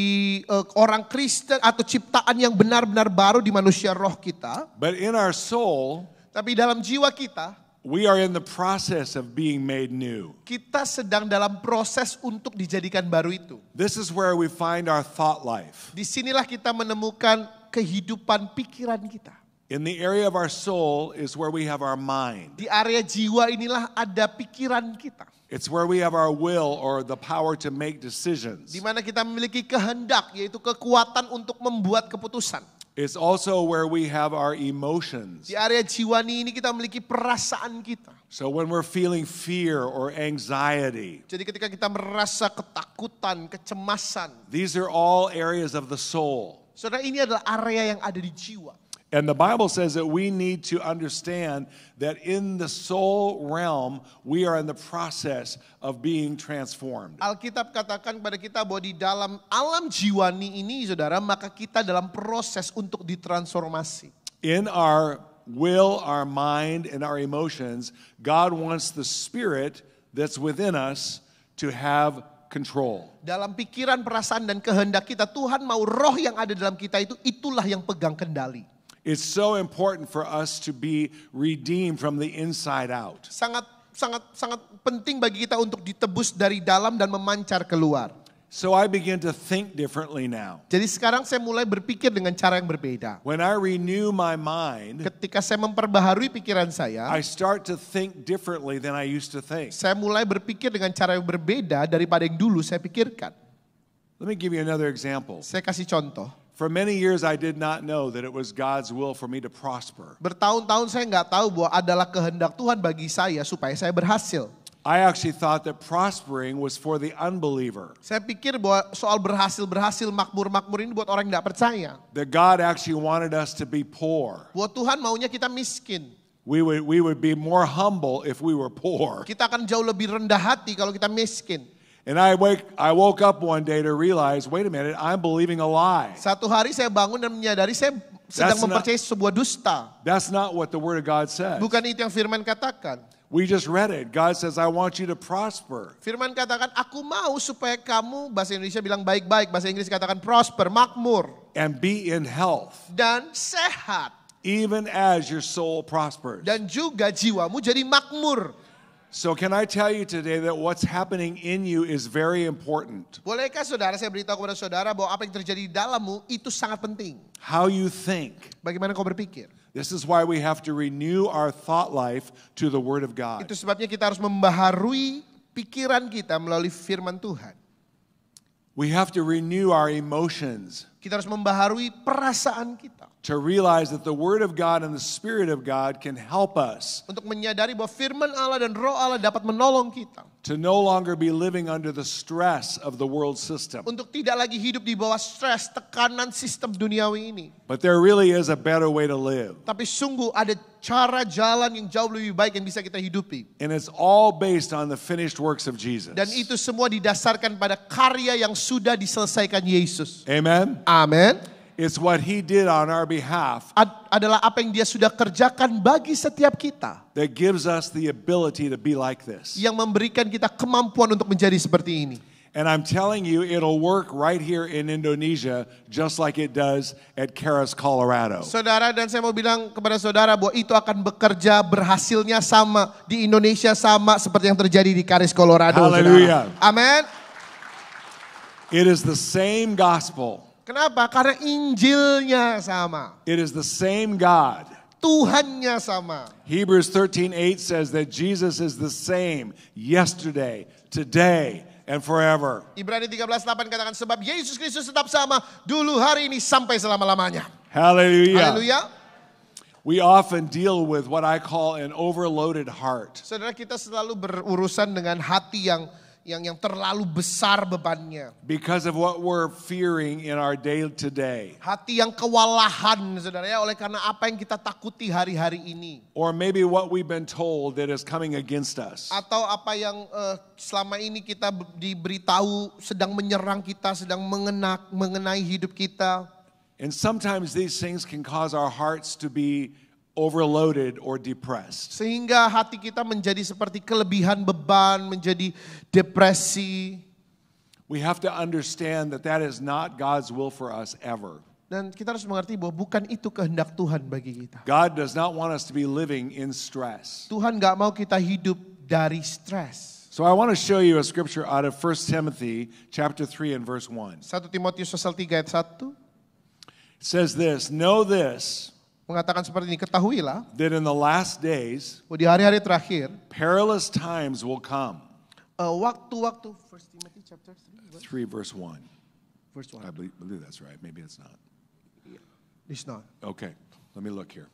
orang Kristen atau ciptaan yang benar-benar baru di manusia roh kita. But in our soul, Tapi dalam jiwa kita, we are in the process of being made new. kita sedang dalam proses untuk dijadikan baru itu. This is where we find our thought life. Disinilah kita menemukan kehidupan pikiran kita. In the area of our soul is where we have our mind. Di area jiwa inilah ada pikiran kita. It's where we have our will or the power to make decisions. Di mana kita memiliki kehendak, yaitu kekuatan untuk membuat keputusan. It's also where we have our emotions. Di area jiwa ini kita memiliki perasaan kita. So when we're feeling fear or anxiety, Jadi ketika kita merasa ketakutan, kecemasan, these are all areas of the soul. saudara, ini adalah area yang ada di jiwa. And the Bible says that we need to understand that in the soul realm, we are in the process of being transformed. Alkitab katakan kepada kita bahwa di dalam alam jiwani ini, saudara, maka kita dalam proses untuk ditransformasi. In our will, our mind, and our emotions, God wants the spirit that's within us to have control. Dalam pikiran, perasaan, dan kehendak kita, Tuhan mau roh yang ada dalam kita itulah yang pegang kendali. It's so important for us to be redeemed from the inside out. Sangat penting bagi kita untuk ditebus dari dalam dan memancar keluar. So I begin to think differently now. Jadi sekarang saya mulai berpikir dengan cara yang berbeda. When I renew my mind, Ketika saya memperbaharui pikiran saya, I start to think differently than I used to think. saya mulai berpikir dengan cara yang berbeda daripada yang dulu saya pikirkan. Let me give you another example. Saya kasih contoh. For many years I did not know that it was God's will for me to prosper. Bertahun-tahun saya nggak tahu bahwa adalah kehendak Tuhan bagi saya supaya saya berhasil. I actually thought that prospering was for the unbeliever. Saya pikir bahwa soal berhasil, makmur ini buat orang yang nggak percaya. That God actually wanted us to be poor. Bahwa Tuhan maunya kita miskin. We would be more humble if we were poor. Kita akan jauh lebih rendah hati kalau kita miskin. And I woke up one day to realize, wait a minute, I'm believing a lie. Satu hari saya bangun dan menyadari saya sedang mempercayai sebuah dusta. That's not what the Word of God says. Bukan itu yang firman katakan. We just read it. God says, I want you to prosper. Firman katakan, aku mau supaya kamu, bahasa Indonesia bilang baik-baik, bahasa Inggris katakan prosper, makmur. And be in health. Dan sehat. Even as your soul prospers. Dan juga jiwamu jadi makmur. So can I tell you today that what's happening in you is very important. Bolehkah saudara saya beritahu kepada saudara bahwa apa yang terjadi di dalammu itu sangat penting. How you think. Bagaimana kau berpikir. This is why we have to renew our thought life to the Word of God. Itu sebabnya kita harus membaharui pikiran kita melalui firman Tuhan. We have to renew our emotions. Kita harus membaharui perasaan kita. To realize that the Word of God and the Spirit of God can help us. Untuk menyadari bahwa firman Allah dan roh Allah dapat menolong kita. To no longer be living under the stress of the world system. Untuk tidak lagi hidup di bawah stres, tekanan sistem duniawi ini. But there really is a better way to live. Tapi sungguh ada cara jalan yang jauh lebih baik yang bisa kita hidupi. And it's all based on the finished works of Jesus. Dan itu semua didasarkan pada karya yang sudah diselesaikan Yesus. Amen. Amen. It's what He did on our behalf. Adalah apa yang Dia sudah kerjakan bagi setiap kita. That gives us the ability to be like this. Yang memberikan kita kemampuan untuk menjadi seperti ini. And I'm telling you, it'll work right here in Indonesia, just like it does at Karas, Colorado. Saudara, dan saya mau bilang kepada saudara bahwa itu akan bekerja, berhasilnya sama di Indonesia, sama seperti yang terjadi di Karas, Colorado. Hallelujah. Amen. It is the same gospel. Kenapa? Karena Injilnya sama. It is the same God. Tuhannya sama. Hebrews 13:8 says that Jesus is the same yesterday, today, and forever. Ibrani 13:8 katakan sebab Yesus Kristus tetap sama dulu, hari ini, sampai selama-lamanya. Hallelujah. Haleluya. We often deal with what I call an overloaded heart. Saudara, kita selalu berurusan dengan hati yang yang terlalu besar bebannya. Because of what we're fearing in our day to day. Hati yang kewalahan, saudara ya, oleh karena apa yang kita takuti hari-hari ini. Or maybe what we've been told that is coming against us. Atau apa yang selama ini kita diberitahu sedang menyerang kita, sedang mengenai hidup kita. And sometimes these things can cause our hearts to be overloaded or depressed. Sehingga hati kita menjadi seperti kelebihan beban, menjadi depresi. We have to understand that that is not God's will for us ever. Dan kita harus mengerti bahwa bukan itu kehendak Tuhan bagi kita. God does not want us to be living in stress. Tuhan gak mau kita hidup dari stres. So I want to show you a scripture out of 1 Timothy chapter 3 and verse 1. 1 Timotius pasal 3 ayat 1. It says this, know this, Mengatakan seperti ini, ketahuilah that in the last days, bahwa di hari-hari terakhir, perilous times will come. Waktu-waktu 1 Timothy chapter 3 3 verse 1. verse 1. I believe that's right. Maybe it's not. It's not. Okay, let me look here.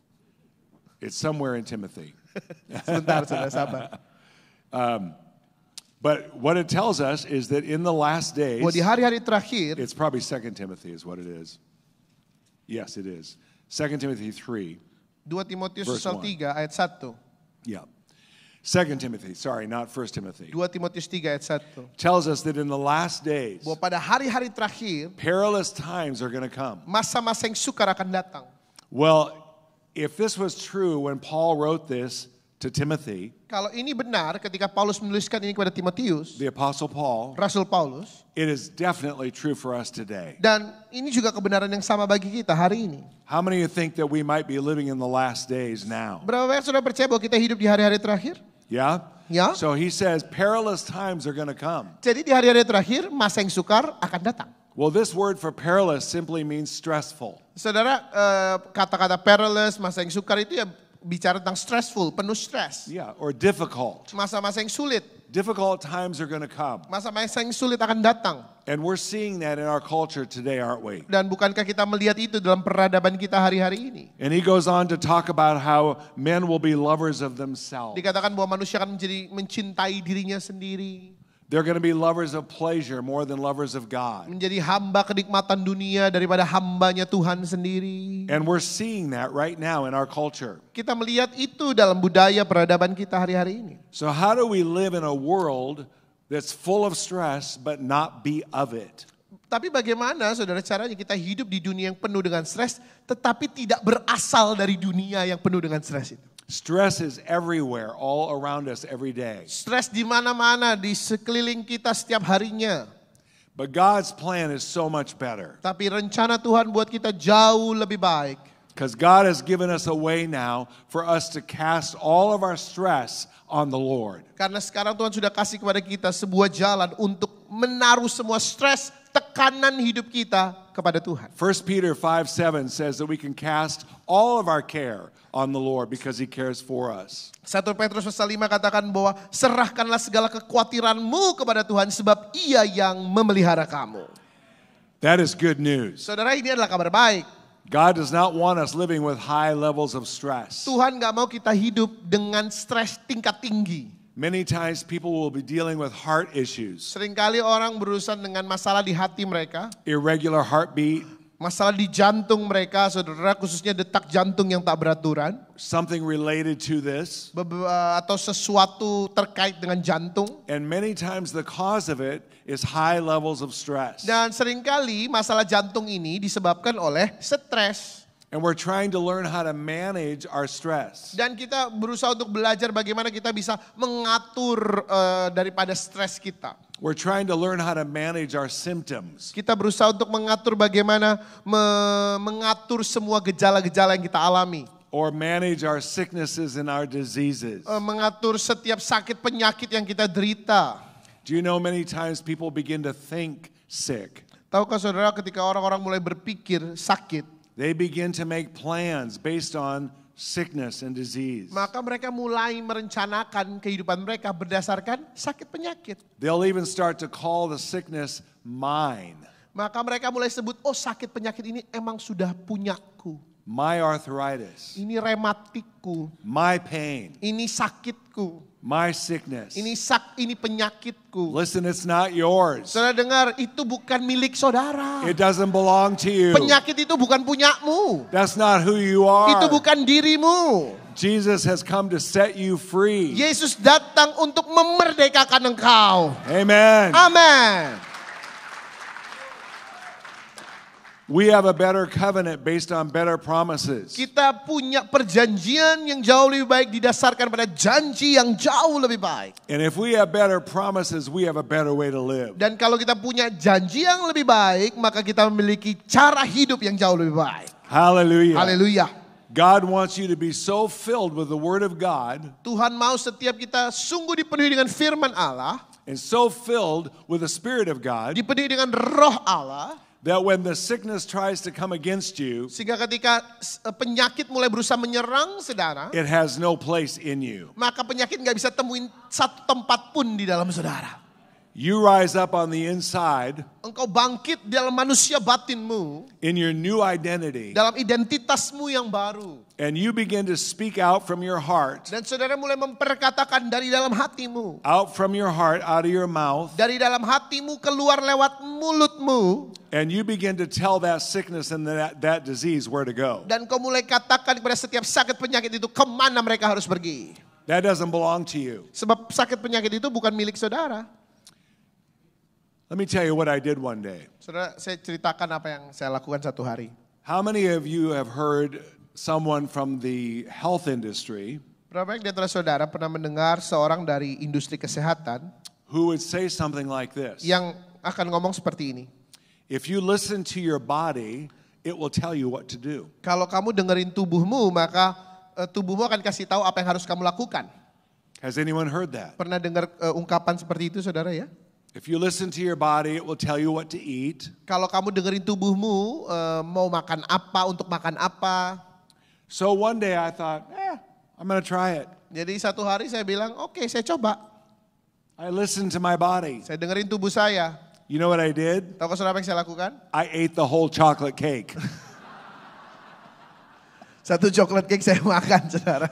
It's somewhere in Timothy. Sebentar, saudara, sabar. But what it tells us is that in the last days, Bahwa di hari-hari terakhir, it's probably 2 Timothy is what it is. Yes, it is. 2 Timothy 3. 2 Timotius Verse pasal 1. 3 ayat 1. Yeah. 2 Timothy, sorry, not 1 Timothy. 2 Timotius 3 ayat 1. Tells us that in the last days, Bahwa pada hari-hari terakhir, perilous times are going to come. masa-masa yang sukar akan datang. Well, if this was true when Paul wrote this to Timothy, Kalau ini benar ketika Paulus menuliskan ini kepada Timotius, the Apostle Paul, Rasul Paulus, it is definitely true for us today. dan ini juga kebenaran yang sama bagi kita hari ini. How many of you think that we might be living in the last days now? Berapa banyak sudah percaya bahwa kita hidup di hari-hari terakhir? Yeah? Ya. So he says perilous times are going to come. Jadi di hari-hari terakhir masa yang sukar akan datang. Well, this word for perilous simply means stressful. Saudara, kata-kata perilous, masa yang sukar itu ya bicara tentang stressful, penuh stres. Yeah, or difficult. Masa-masa yang sulit, Difficult times are going to come. masa-masa yang sulit akan datang. And we're seeing that in our culture today, aren't we? Dan bukankah kita melihat itu dalam peradaban kita hari-hari ini? And he goes on to talk about how men will be lovers of themselves. Dikatakan bahwa manusia akan mencintai dirinya sendiri. They're going to be lovers of pleasure more than lovers of God. Menjadi hamba kenikmatan dunia daripada hambanya Tuhan sendiri. And we're seeing that right now in our culture. Kita melihat itu dalam budaya peradaban kita hari-hari ini. So how do we live in a world that's full of stress but not be of it? Tapi bagaimana saudara caranya kita hidup di dunia yang penuh dengan stres tetapi tidak berasal dari dunia yang penuh dengan stres itu. Stress is everywhere, all around us every day. Stres di mana-mana, di sekeliling kita setiap harinya. But God's plan is so much better. Tapi rencana Tuhan buat kita jauh lebih baik. Because God has given us a way now for us to cast all of our stress on the Lord. Karena sekarang Tuhan sudah kasih kepada kita sebuah jalan untuk menaruh semua stres, tekanan hidup kita kepada Tuhan. 1 Peter 5:7 says that we can cast all of our care on the Lord because He cares for us. 1 Petrus pasal 5 katakan bahwa serahkanlah segala kekhawatiranmu kepada Tuhan sebab Ia yang memelihara kamu. That is good news. Saudara, ini adalah kabar baik. God does not want us living with high levels of stress. Tuhan gak mau kita hidup dengan stres tingkat tinggi. Many times people will be dealing with heart issues, Seringkali orang berurusan dengan masalah di hati mereka, irregular heartbeat, masalah di jantung mereka, saudara, khususnya detak jantung yang tak beraturan, something related to this. atau sesuatu terkait dengan jantung. And many times the cause of it is high levels of stress. Dan seringkali masalah jantung ini disebabkan oleh stres. And we're trying to learn how to manage our stress. Dan kita berusaha untuk belajar bagaimana kita bisa mengatur daripada stres kita. We're trying to learn how to manage our symptoms. Kita berusaha untuk mengatur bagaimana mengatur semua gejala-gejala yang kita alami. Or manage our sicknesses and our diseases. Mengatur setiap sakit penyakit yang kita derita. Do you know many times people begin to think sick? Tahukah saudara ketika orang-orang mulai berpikir sakit, They begin to make plans based on sickness and disease. maka mereka mulai merencanakan kehidupan mereka berdasarkan sakit penyakit. They'll even start to call the sickness mine. Maka mereka mulai sebut, oh sakit penyakit ini emang sudah punyaku. My arthritis. Ini rematikku. My pain. Ini sakitku. My sickness. Ini penyakitku. Listen, it's not yours. Saudara dengar, itu bukan milik saudara. It doesn't belong to you. Penyakit itu bukan punyamu. That's not who you are. Itu bukan dirimu. Jesus has come to set you free. Yesus datang untuk memerdekakan engkau. Amen. Amin. We have a better covenant based on better promises. Kita punya perjanjian yang jauh lebih baik didasarkan pada janji yang jauh lebih baik. And if we have better promises, we have a better way to live. Dan kalau kita punya janji yang lebih baik, maka kita memiliki cara hidup yang jauh lebih baik. Hallelujah. Haleluya. God wants you to be so filled with the Word of God Tuhan mau setiap kita sungguh dipenuhi dengan firman Allah, and so filled with the Spirit of God dipenuhi dengan roh Allah, that when the sickness tries to come against you, sehingga ketika penyakit mulai berusaha menyerang saudara, it has no place in you. maka penyakit nggak bisa temuin satu tempat pun di dalam saudara. You rise up on the inside Engkau bangkit dalam manusia batinmu, in your new identity, dalam identitasmu yang baru. and you begin to speak out from your heart, Dan saudara mulai memperkatakan dari dalam hatimu. out from your heart, out of your mouth, Dari dalam hatimu keluar lewat mulutmu. and you begin to tell that sickness and that disease where to go. Dan kau mulai katakan kepada setiap sakit penyakit itu kemana mereka harus pergi. That doesn't belong to you. Sebab sakit penyakit itu bukan milik saudara. Let me tell you what I did one day. Saudara, saya ceritakan apa yang saya lakukan satu hari. How many of you have heard someone from the health industry Berapa banyak di antara saudara pernah mendengar seorang dari industri kesehatan who would say something like this? yang akan ngomong seperti ini. If you listen to your body, it will tell you what to do. Kalau kamu dengerin tubuhmu, maka tubuhmu akan kasih tahu apa yang harus kamu lakukan. Has anyone heard that? Pernah dengar ungkapan seperti itu saudara ya? If you listen to your body, it will tell you what to eat. Kalau kamu dengerin tubuhmu, mau makan apa, untuk makan apa. So one day I thought, I'm going to try it. Jadi satu hari saya bilang, oke, saya coba. I listened to my body. Saya dengerin tubuh saya. You know what I did? Tahu saudara apa yang saya lakukan? I ate the whole chocolate cake. Satu coklat cake saya makan saudara.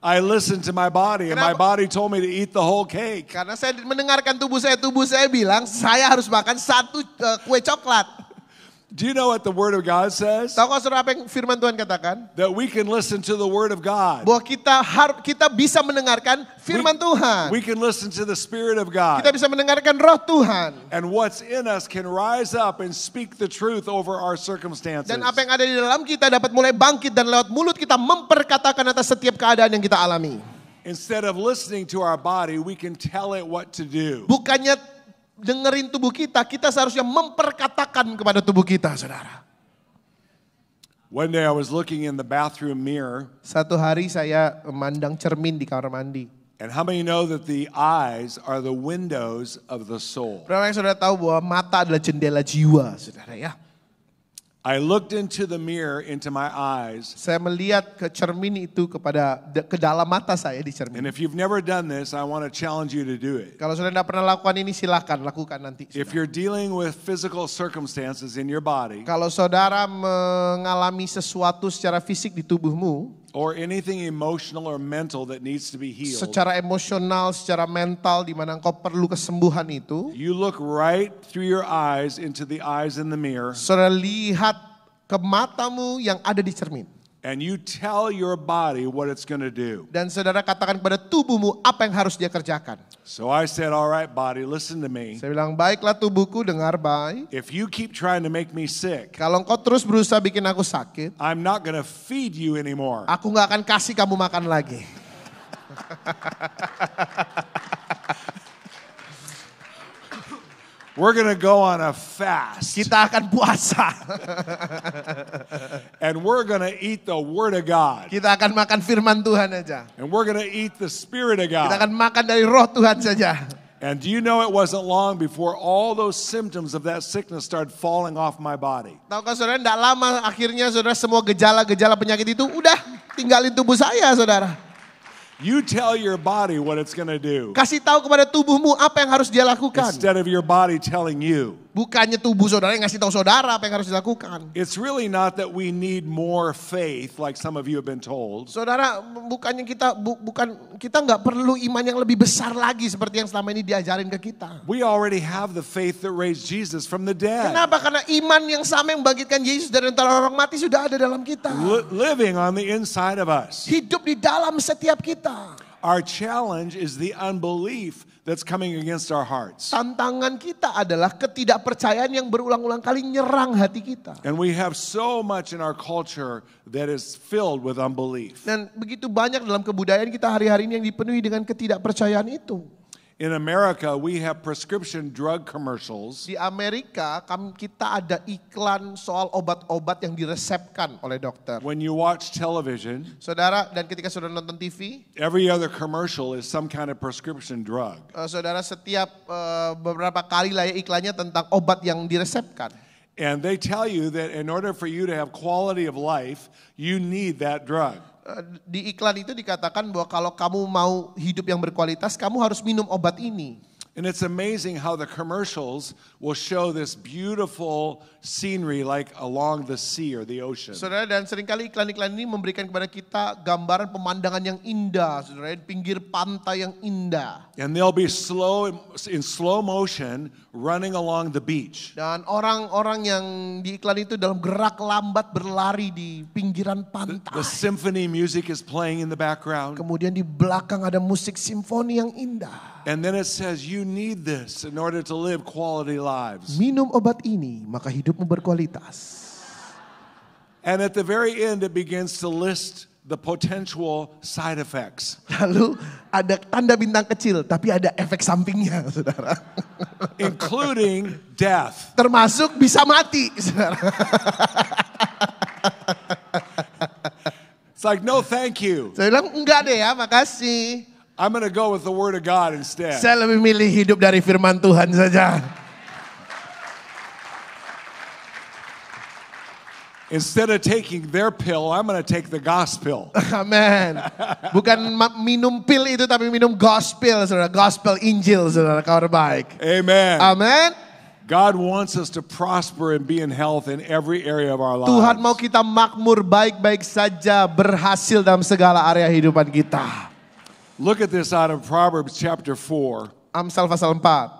I listened to my body and my body told me to eat the whole cake. Karena saya mendengarkan tubuh saya bilang saya harus makan satu kue coklat. Do you know what the Word of God says? Tahu saudara apa yang firman Tuhan katakan? That we can listen to the Word of God. Bahwa kita bisa mendengarkan firman Tuhan. We can listen to the Spirit of God. Kita bisa mendengarkan roh Tuhan. And what's in us can rise up and speak the truth over our circumstances. Dan apa yang ada di dalam kita dapat mulai bangkit dan lewat mulut kita memperkatakan atas setiap keadaan yang kita alami. Instead of listening to our body, we can tell it what to do. Bukannya dengerin tubuh kita seharusnya memperkatakan kepada tubuh kita, saudara. One day I was looking in the bathroom mirror. Satu hari saya memandang cermin di kamar mandi. And how many know that the eyes are the windows of the soul? Berapa yang saudara tahu bahwa mata adalah jendela jiwa, saudara ya? I looked into the mirror, into my eyes. Saya melihat ke cermin itu ke dalam mata saya di cermin. And if you've never done this, I want to challenge you to do it. Kalau saudara tidak pernah lakukan ini, silakan lakukan nanti. If you're dealing with physical circumstances in your body, Kalau saudara mengalami sesuatu secara fisik di tubuhmu, or anything emotional or mental that needs to be healed, secara emosional, secara mental, di mana engkau perlu kesembuhan itu, you look right through your eyes into the eyes in the mirror, saudara lihat ke matamu yang ada di cermin. and you tell your body what it's going to do. Dan saudara katakan kepada tubuhmu apa yang harus dia kerjakan. So I said, all right, body, listen to me. Saya bilang, baiklah tubuhku, dengar baik. If you keep trying to make me sick, Kalau engkau terus berusaha bikin aku sakit, I'm not going to feed you anymore. aku gak akan kasih kamu makan lagi. We're going to go on a fast. Kita akan puasa. And we're going to eat the Word of God. Kita akan makan firman Tuhan aja. And we're going to eat the Spirit of Kita God. akan makan dari roh Tuhan saja. And do you know it wasn't long before all those symptoms of that sickness started falling off my body? Tahukah saudara, tidak lama akhirnya saudara semua gejala-gejala penyakit itu udah tinggalin tubuh saya, saudara. You tell your body what it's going to do Kasih tahu kepada tubuhmu apa yang harus dia lakukan. instead of your body telling you. Bukannya tubuh saudara yang ngasih tahu saudara apa yang harus dilakukan. It's really not that we need more faith like some of you have been told. Saudara, bukannya kita nggak perlu iman yang lebih besar lagi seperti yang selama ini diajarin ke kita. We already have the faith that raised Jesus from the dead. Kenapa? Karena iman yang sama yang membangkitkan Yesus dari antara orang mati sudah ada dalam kita. Living on the inside of us. Hidup di dalam setiap kita. Our challenge is the unbelief that's coming against our hearts. Tantangan kita adalah ketidakpercayaan yang berulang-ulang kali nyerang hati kita. And we have so much in our culture that is filled with unbelief. Dan begitu banyak dalam kebudayaan kita hari-hari ini yang dipenuhi dengan ketidakpercayaan itu. In America, we have prescription drug commercials. Di Amerika kita ada iklan soal obat-obat yang diresepkan oleh dokter. When you watch television, Saudara, dan ketika saudara nonton TV, every other commercial is some kind of prescription drug. Saudara setiap beberapa kali lah ya iklannya tentang obat yang diresepkan. And they tell you that in order for you to have quality of life, you need that drug. Di iklan itu dikatakan bahwa kalau kamu mau hidup yang berkualitas, kamu harus minum obat ini. And it's amazing how the commercials will show this beautiful scenery like along the sea or the ocean. Saudara, dan seringkali iklan-iklan ini memberikan kepada kita gambaran pemandangan yang indah, saudara, di pinggir pantai yang indah. And they'll be in slow motion running along the beach. Dan orang-orang yang di iklan itu dalam gerak lambat berlari di pinggiran pantai. The symphony music is playing in the background. Kemudian di belakang ada musik simfoni yang indah. And then it says you need this in order to live quality lives. Minum obat ini maka hidupmu berkualitas. And at the very end it begins to list the potential side effects. Lalu ada tanda bintang kecil tapi ada efek sampingnya, saudara. Including death. Termasuk bisa mati, saudara. It's like no thank you. Saya bilang enggak deh ya, makasih. I'm going to go with the word of God instead. Saya lebih milih hidup dari firman Tuhan saja. Instead of taking their pill, I'm going to take the gospel. Amen. Bukan minum pil itu tapi minum gospel, saudara. Gospel Injil, saudara, kabar baik. Amen. Amen. God wants us to prosper and be in health in every area of our lives. Tuhan mau kita makmur baik-baik saja, berhasil dalam segala area kehidupan kita. Look at this out of Proverbs chapter 4. Amsal pasal 4.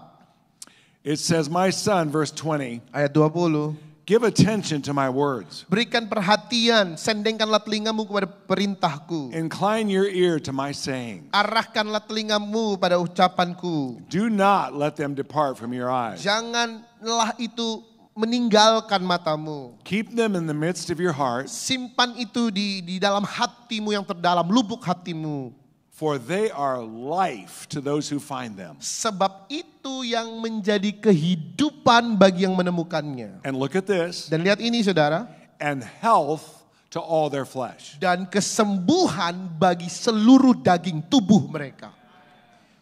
It says, my son, verse 20, Ayat 20. give attention to my words. Berikan perhatian, sendengkanlah telingamu kepada perintahku. Incline your ear to my saying. Arahkanlah telingamu pada ucapanku. Do not let them depart from your eyes. Janganlah itu meninggalkan matamu. Keep them in the midst of your heart. Simpan itu di dalam hatimu yang terdalam, lubuk hatimu. For they are life to those who find them. Sebab itu yang menjadi kehidupan bagi yang menemukannya. And look at this. Dan lihat ini, saudara. And health to all their flesh. Dan kesembuhan bagi seluruh daging tubuh mereka.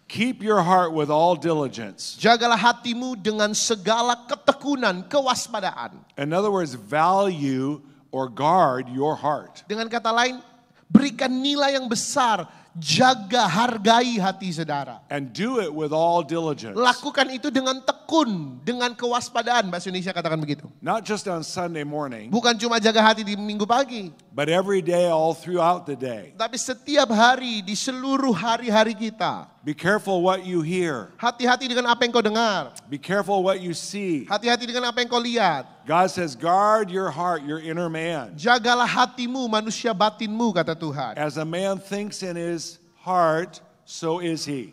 Keep your heart with all diligence. Jagalah hatimu dengan segala ketekunan, kewaspadaan. In other words, value or guard your heart. Dengan kata lain, berikan nilai yang besar. Jaga, hargai hati saudara. And do it with all diligence. Lakukan itu dengan tekun, dengan kewaspadaan. Bahasa Indonesia katakan begitu. Not just on Sunday morning. Bukan cuma jaga hati di minggu pagi. But every day, all throughout the day. Tapi setiap hari, di seluruh hari-hari kita. Be careful what you hear. Hati-hati dengan apa yang kau dengar. Be careful what you see. Hati-hati dengan apa yang kau lihat. God says, guard your heart, your inner man. Jagalah hatimu, manusia batinmu, kata Tuhan. As a man thinks in his heart, so is he.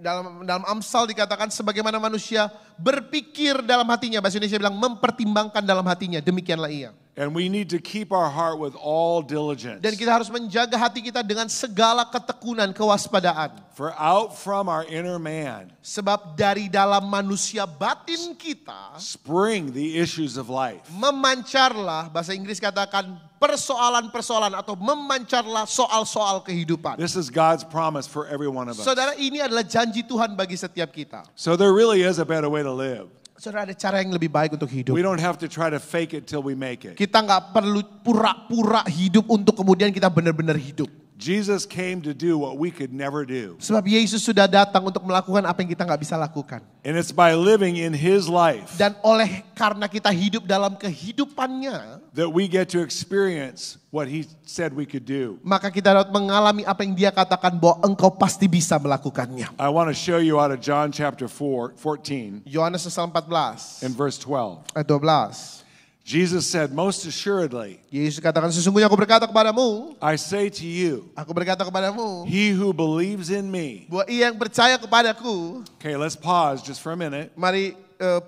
Dalam Amsal dikatakan sebagaimana manusia berpikir dalam hatinya. Bahasa Indonesia bilang mempertimbangkan dalam hatinya. Demikianlah ia. And we need to keep our heart with all diligence. Dan kita harus menjaga hati kita dengan segala ketekunan, kewaspadaan. For out from our inner man, sebab dari dalam manusia batin kita, spring the issues of life. Memancarlah, bahasa Inggris katakan persoalan-persoalan atau memancarlah soal-soal kehidupan. This is God's promise for every one of us. Saudara, ini adalah janji Tuhan bagi setiap kita. So there really is a better way to live. Saudara, ada cara yang lebih baik untuk hidup. We don't have to try to fake it till we make it. Kita nggak perlu pura-pura hidup untuk kemudian kita benar-benar hidup. Jesus came to do what we could never do. Sebab Yesus sudah datang untuk melakukan apa yang kita nggak bisa lakukan. And it's by living in His life Dan oleh karena kita hidup dalam kehidupannya, that we get to experience what He said we could do. maka kita dapat mengalami apa yang Dia katakan bahwa engkau pasti bisa melakukannya. I want to show you out of John chapter 14 Yohanes pasal 14 and verse 12. ayat 12. Jesus said, most assuredly, Yesus katakan, sesungguhnya aku berkata kepadamu, I say to you, aku berkata kepadamu, he who believes in me. bahwa ia yang percaya kepadaku. Okay, let's pause just for a minute. Mari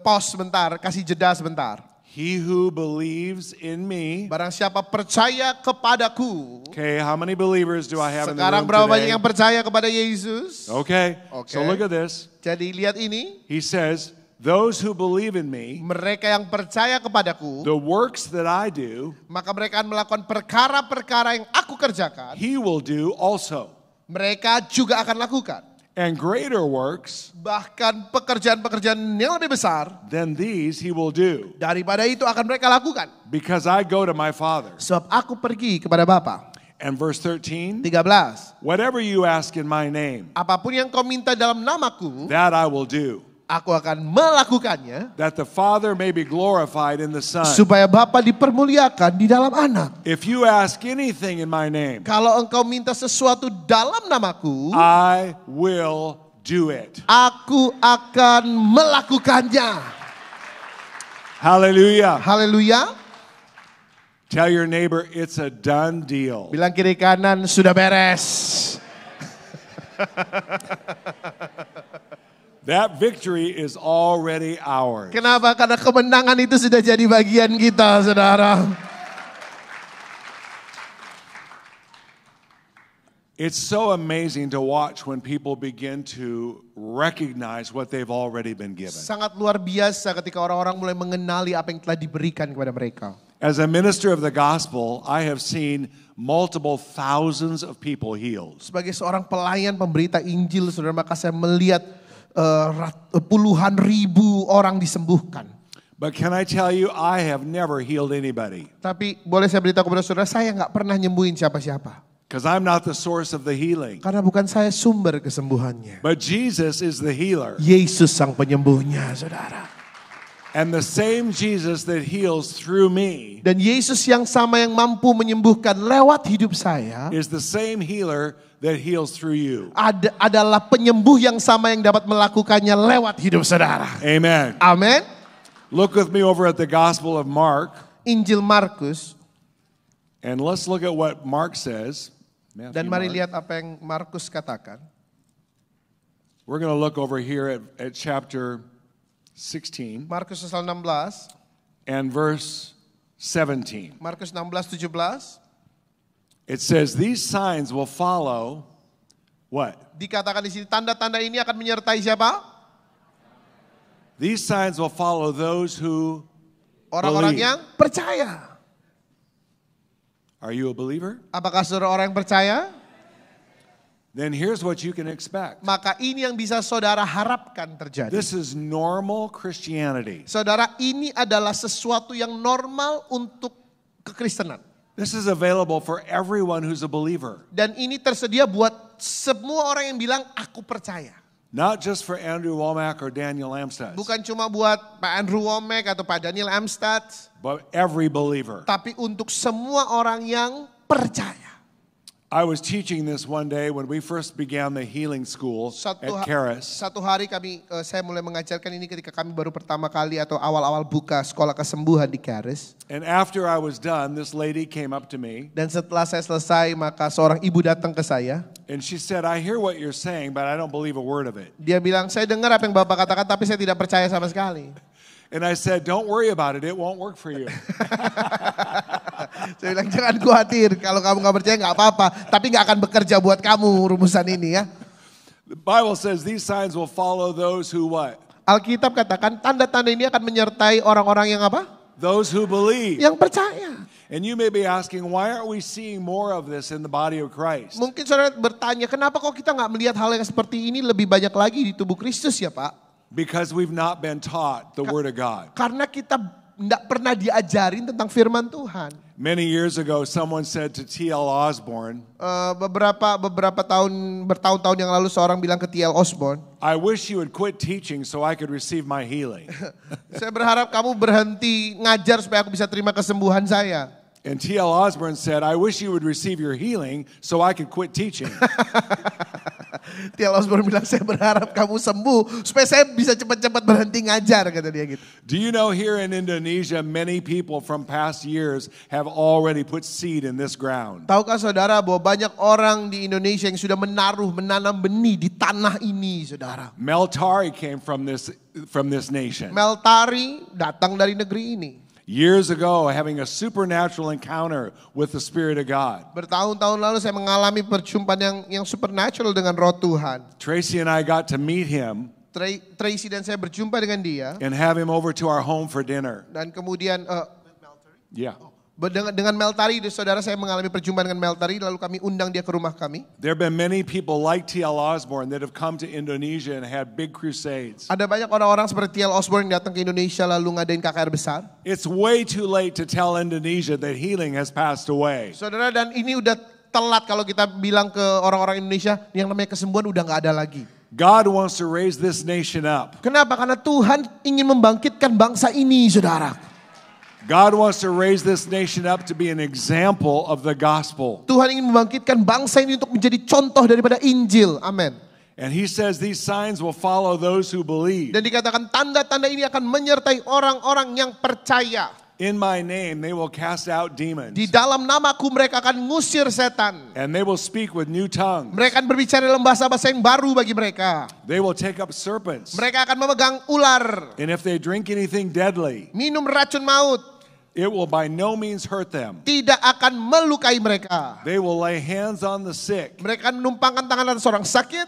pause sebentar, kasih jeda sebentar. He who believes in me. Barang siapa percaya kepadaku. Okay, how many believers do I have in the Sekarang room berapa banyak today? yang percaya kepada Yesus? Okay, so Okay. look at this. Jadi lihat ini, He says, those who believe in me, mereka yang percaya kepadaku, the works that I do, maka mereka akan melakukan perkara-perkara yang aku kerjakan, he will do also. mereka juga akan lakukan. And greater works Bahkan pekerjaan-pekerjaan yang lebih besar than these he will do, daripada itu akan mereka lakukan. because I go to my Father. Sebab aku pergi kepada Bapa. And verse 13, 13. whatever you ask in my name, Apapun yang kau minta dalam namaku, that I will do, aku akan melakukannya, that the Father may be glorified in the Son. supaya Bapa dipermuliakan di dalam anak. If you ask anything in my name, Kalau engkau minta sesuatu dalam namaku, I will do it. aku akan melakukannya. Hallelujah. Haleluya. Tell your neighbor it's a done deal. Bilang kiri kanan, sudah beres. That victory is already ours. Kenapa? Karena kemenangan itu sudah jadi bagian kita, saudara. It's so amazing to watch when people begin to recognize what they've already been given. Sangat luar biasa ketika orang-orang mulai mengenali apa yang telah diberikan kepada mereka. As a minister of the gospel, I have seen multiple thousands of people healed. Sebagai seorang pelayan pemberita Injil, saudara, maka saya melihat puluhan ribu orang disembuhkan. But can I tell you, I have never healed anybody. Tapi boleh saya beritahu kepada saudara, saya nggak pernah nyembuhin siapa-siapa. Because I'm not the source of the healing. Karena bukan saya sumber kesembuhannya. But Jesus is the healer. Yesus sang penyembuhnya, saudara. And the same Jesus that heals through me Dan Yesus yang sama yang mampu menyembuhkan lewat hidup saya is the same healer that heals through you. adalah penyembuh yang sama yang dapat melakukannya lewat hidup saudara. Amen. Amin. Look with me over at the Gospel of Mark, Injil Markus, and let's look at what Mark says. Matthew, dan mari Mark. lihat apa yang Markus katakan. We're going to look over here at chapter 16 Markus pasal 16, and verse 17. Markus 16, 17. It says, these signs will follow what? Dikatakan di sini tanda-tanda ini akan menyertai siapa? These signs will follow those who Orang-orang believe. yang percaya. Are you a believer? Apakah saudara orang yang percaya? Then here's what you can expect. Maka ini yang bisa saudara harapkan terjadi. This is normal Christianity. Saudara, ini adalah sesuatu yang normal untuk kekristenan. This is available for everyone who's a believer. Dan ini tersedia buat semua orang yang bilang aku percaya. Not just for Andrew Womack or Daniel Amstutz, Bukan cuma buat Pak Andrew Womack atau Pak Daniel Amstutz, but every believer. tapi untuk semua orang yang percaya. I was teaching this one day when we first began the healing school at Charis. Satu hari saya mulai mengajarkan ini ketika kami baru pertama kali atau awal-awal buka sekolah kesembuhan di Charis. And after I was done, this lady came up to me Dan setelah saya selesai, maka seorang ibu datang ke saya. and she said, I hear what you're saying, but I don't believe a word of it. Dia bilang, saya dengar apa yang Bapak katakan, tapi saya tidak percaya sama sekali. And I said, don't worry about it won't work for you. Saya bilang, jangan khawatir, kalau kamu gak percaya gak apa-apa, tapi gak akan bekerja buat kamu rumusan ini ya. The Bible says these signs will follow those who what? Alkitab katakan tanda-tanda ini akan menyertai orang-orang yang apa? Those who believe. Yang percaya. And you may be asking, why aren't we seeing more of this in the body of Christ? Mungkin saudara bertanya, kenapa kok kita gak melihat hal yang seperti ini lebih banyak lagi di tubuh Kristus ya Pak? Because we've not been taught the Word of God. Karena kita tidak pernah diajarin tentang firman Tuhan. Many years ago, someone said to T.L. Osborne, Bertahun-tahun yang lalu seorang bilang ke T.L. Osborne, I wish you would quit teaching so I could receive my healing. saya berharap kamu berhenti ngajar supaya aku bisa terima kesembuhan saya. And T.L. Osborne said, I wish you would receive your healing so I could quit teaching. T.L. Osborne bilang, saya berharap kamu sembuh supaya saya bisa cepat-cepat berhenti ngajar, kata dia gitu. Do you know here in Indonesia, many people from past years have already put seed in this ground? Tahukah saudara bahwa banyak orang di Indonesia yang sudah menanam benih di tanah ini, saudara. Meltari came from this nation. Meltari datang dari negeri ini. Years ago, having a supernatural encounter with the Spirit of God. Bertahun-tahun lalu saya mengalami perjumpaan yang supernatural dengan Roh Tuhan. Tracy and I got to meet him Tracy dan saya berjumpa dengan dia. and have him over to our home for dinner. Dan kemudian Yeah. dengan Meltari, saudara, saya mengalami perjumpaan dengan Meltari, lalu kami undang dia ke rumah kami. There have been many people like T.L. Osborne that have come to Indonesia and had big crusades. Ada banyak orang-orang seperti T.L. Osborne yang datang ke Indonesia lalu ngadain KKR besar. It's way too late to tell Indonesia that healing has passed away. Saudara, dan ini udah telat kalau kita bilang ke orang-orang Indonesia yang namanya kesembuhan udah gak ada lagi. God wants to raise this nation up. Kenapa? Karena Tuhan ingin membangkitkan bangsa ini, saudara. God wants to raise this nation up to be an example of the gospel. Tuhan ingin membangkitkan bangsa ini untuk menjadi contoh daripada Injil. Amin. And he says these signs will follow those who believe. Dan dikatakan tanda-tanda ini akan menyertai orang-orang yang percaya. In my name they will cast out demons. Di dalam namaku mereka akan ngusir setan. And they will speak with new tongues. Mereka akan berbicara dalam bahasa-bahasa yang baru bagi mereka. They will take up serpents. Mereka akan memegang ular. And if they drink anything deadly, Minum racun maut. it will by no means hurt them. Tidak akan melukai mereka. They will lay hands on the sick Mereka akan menumpangkan tangan atas orang sakit.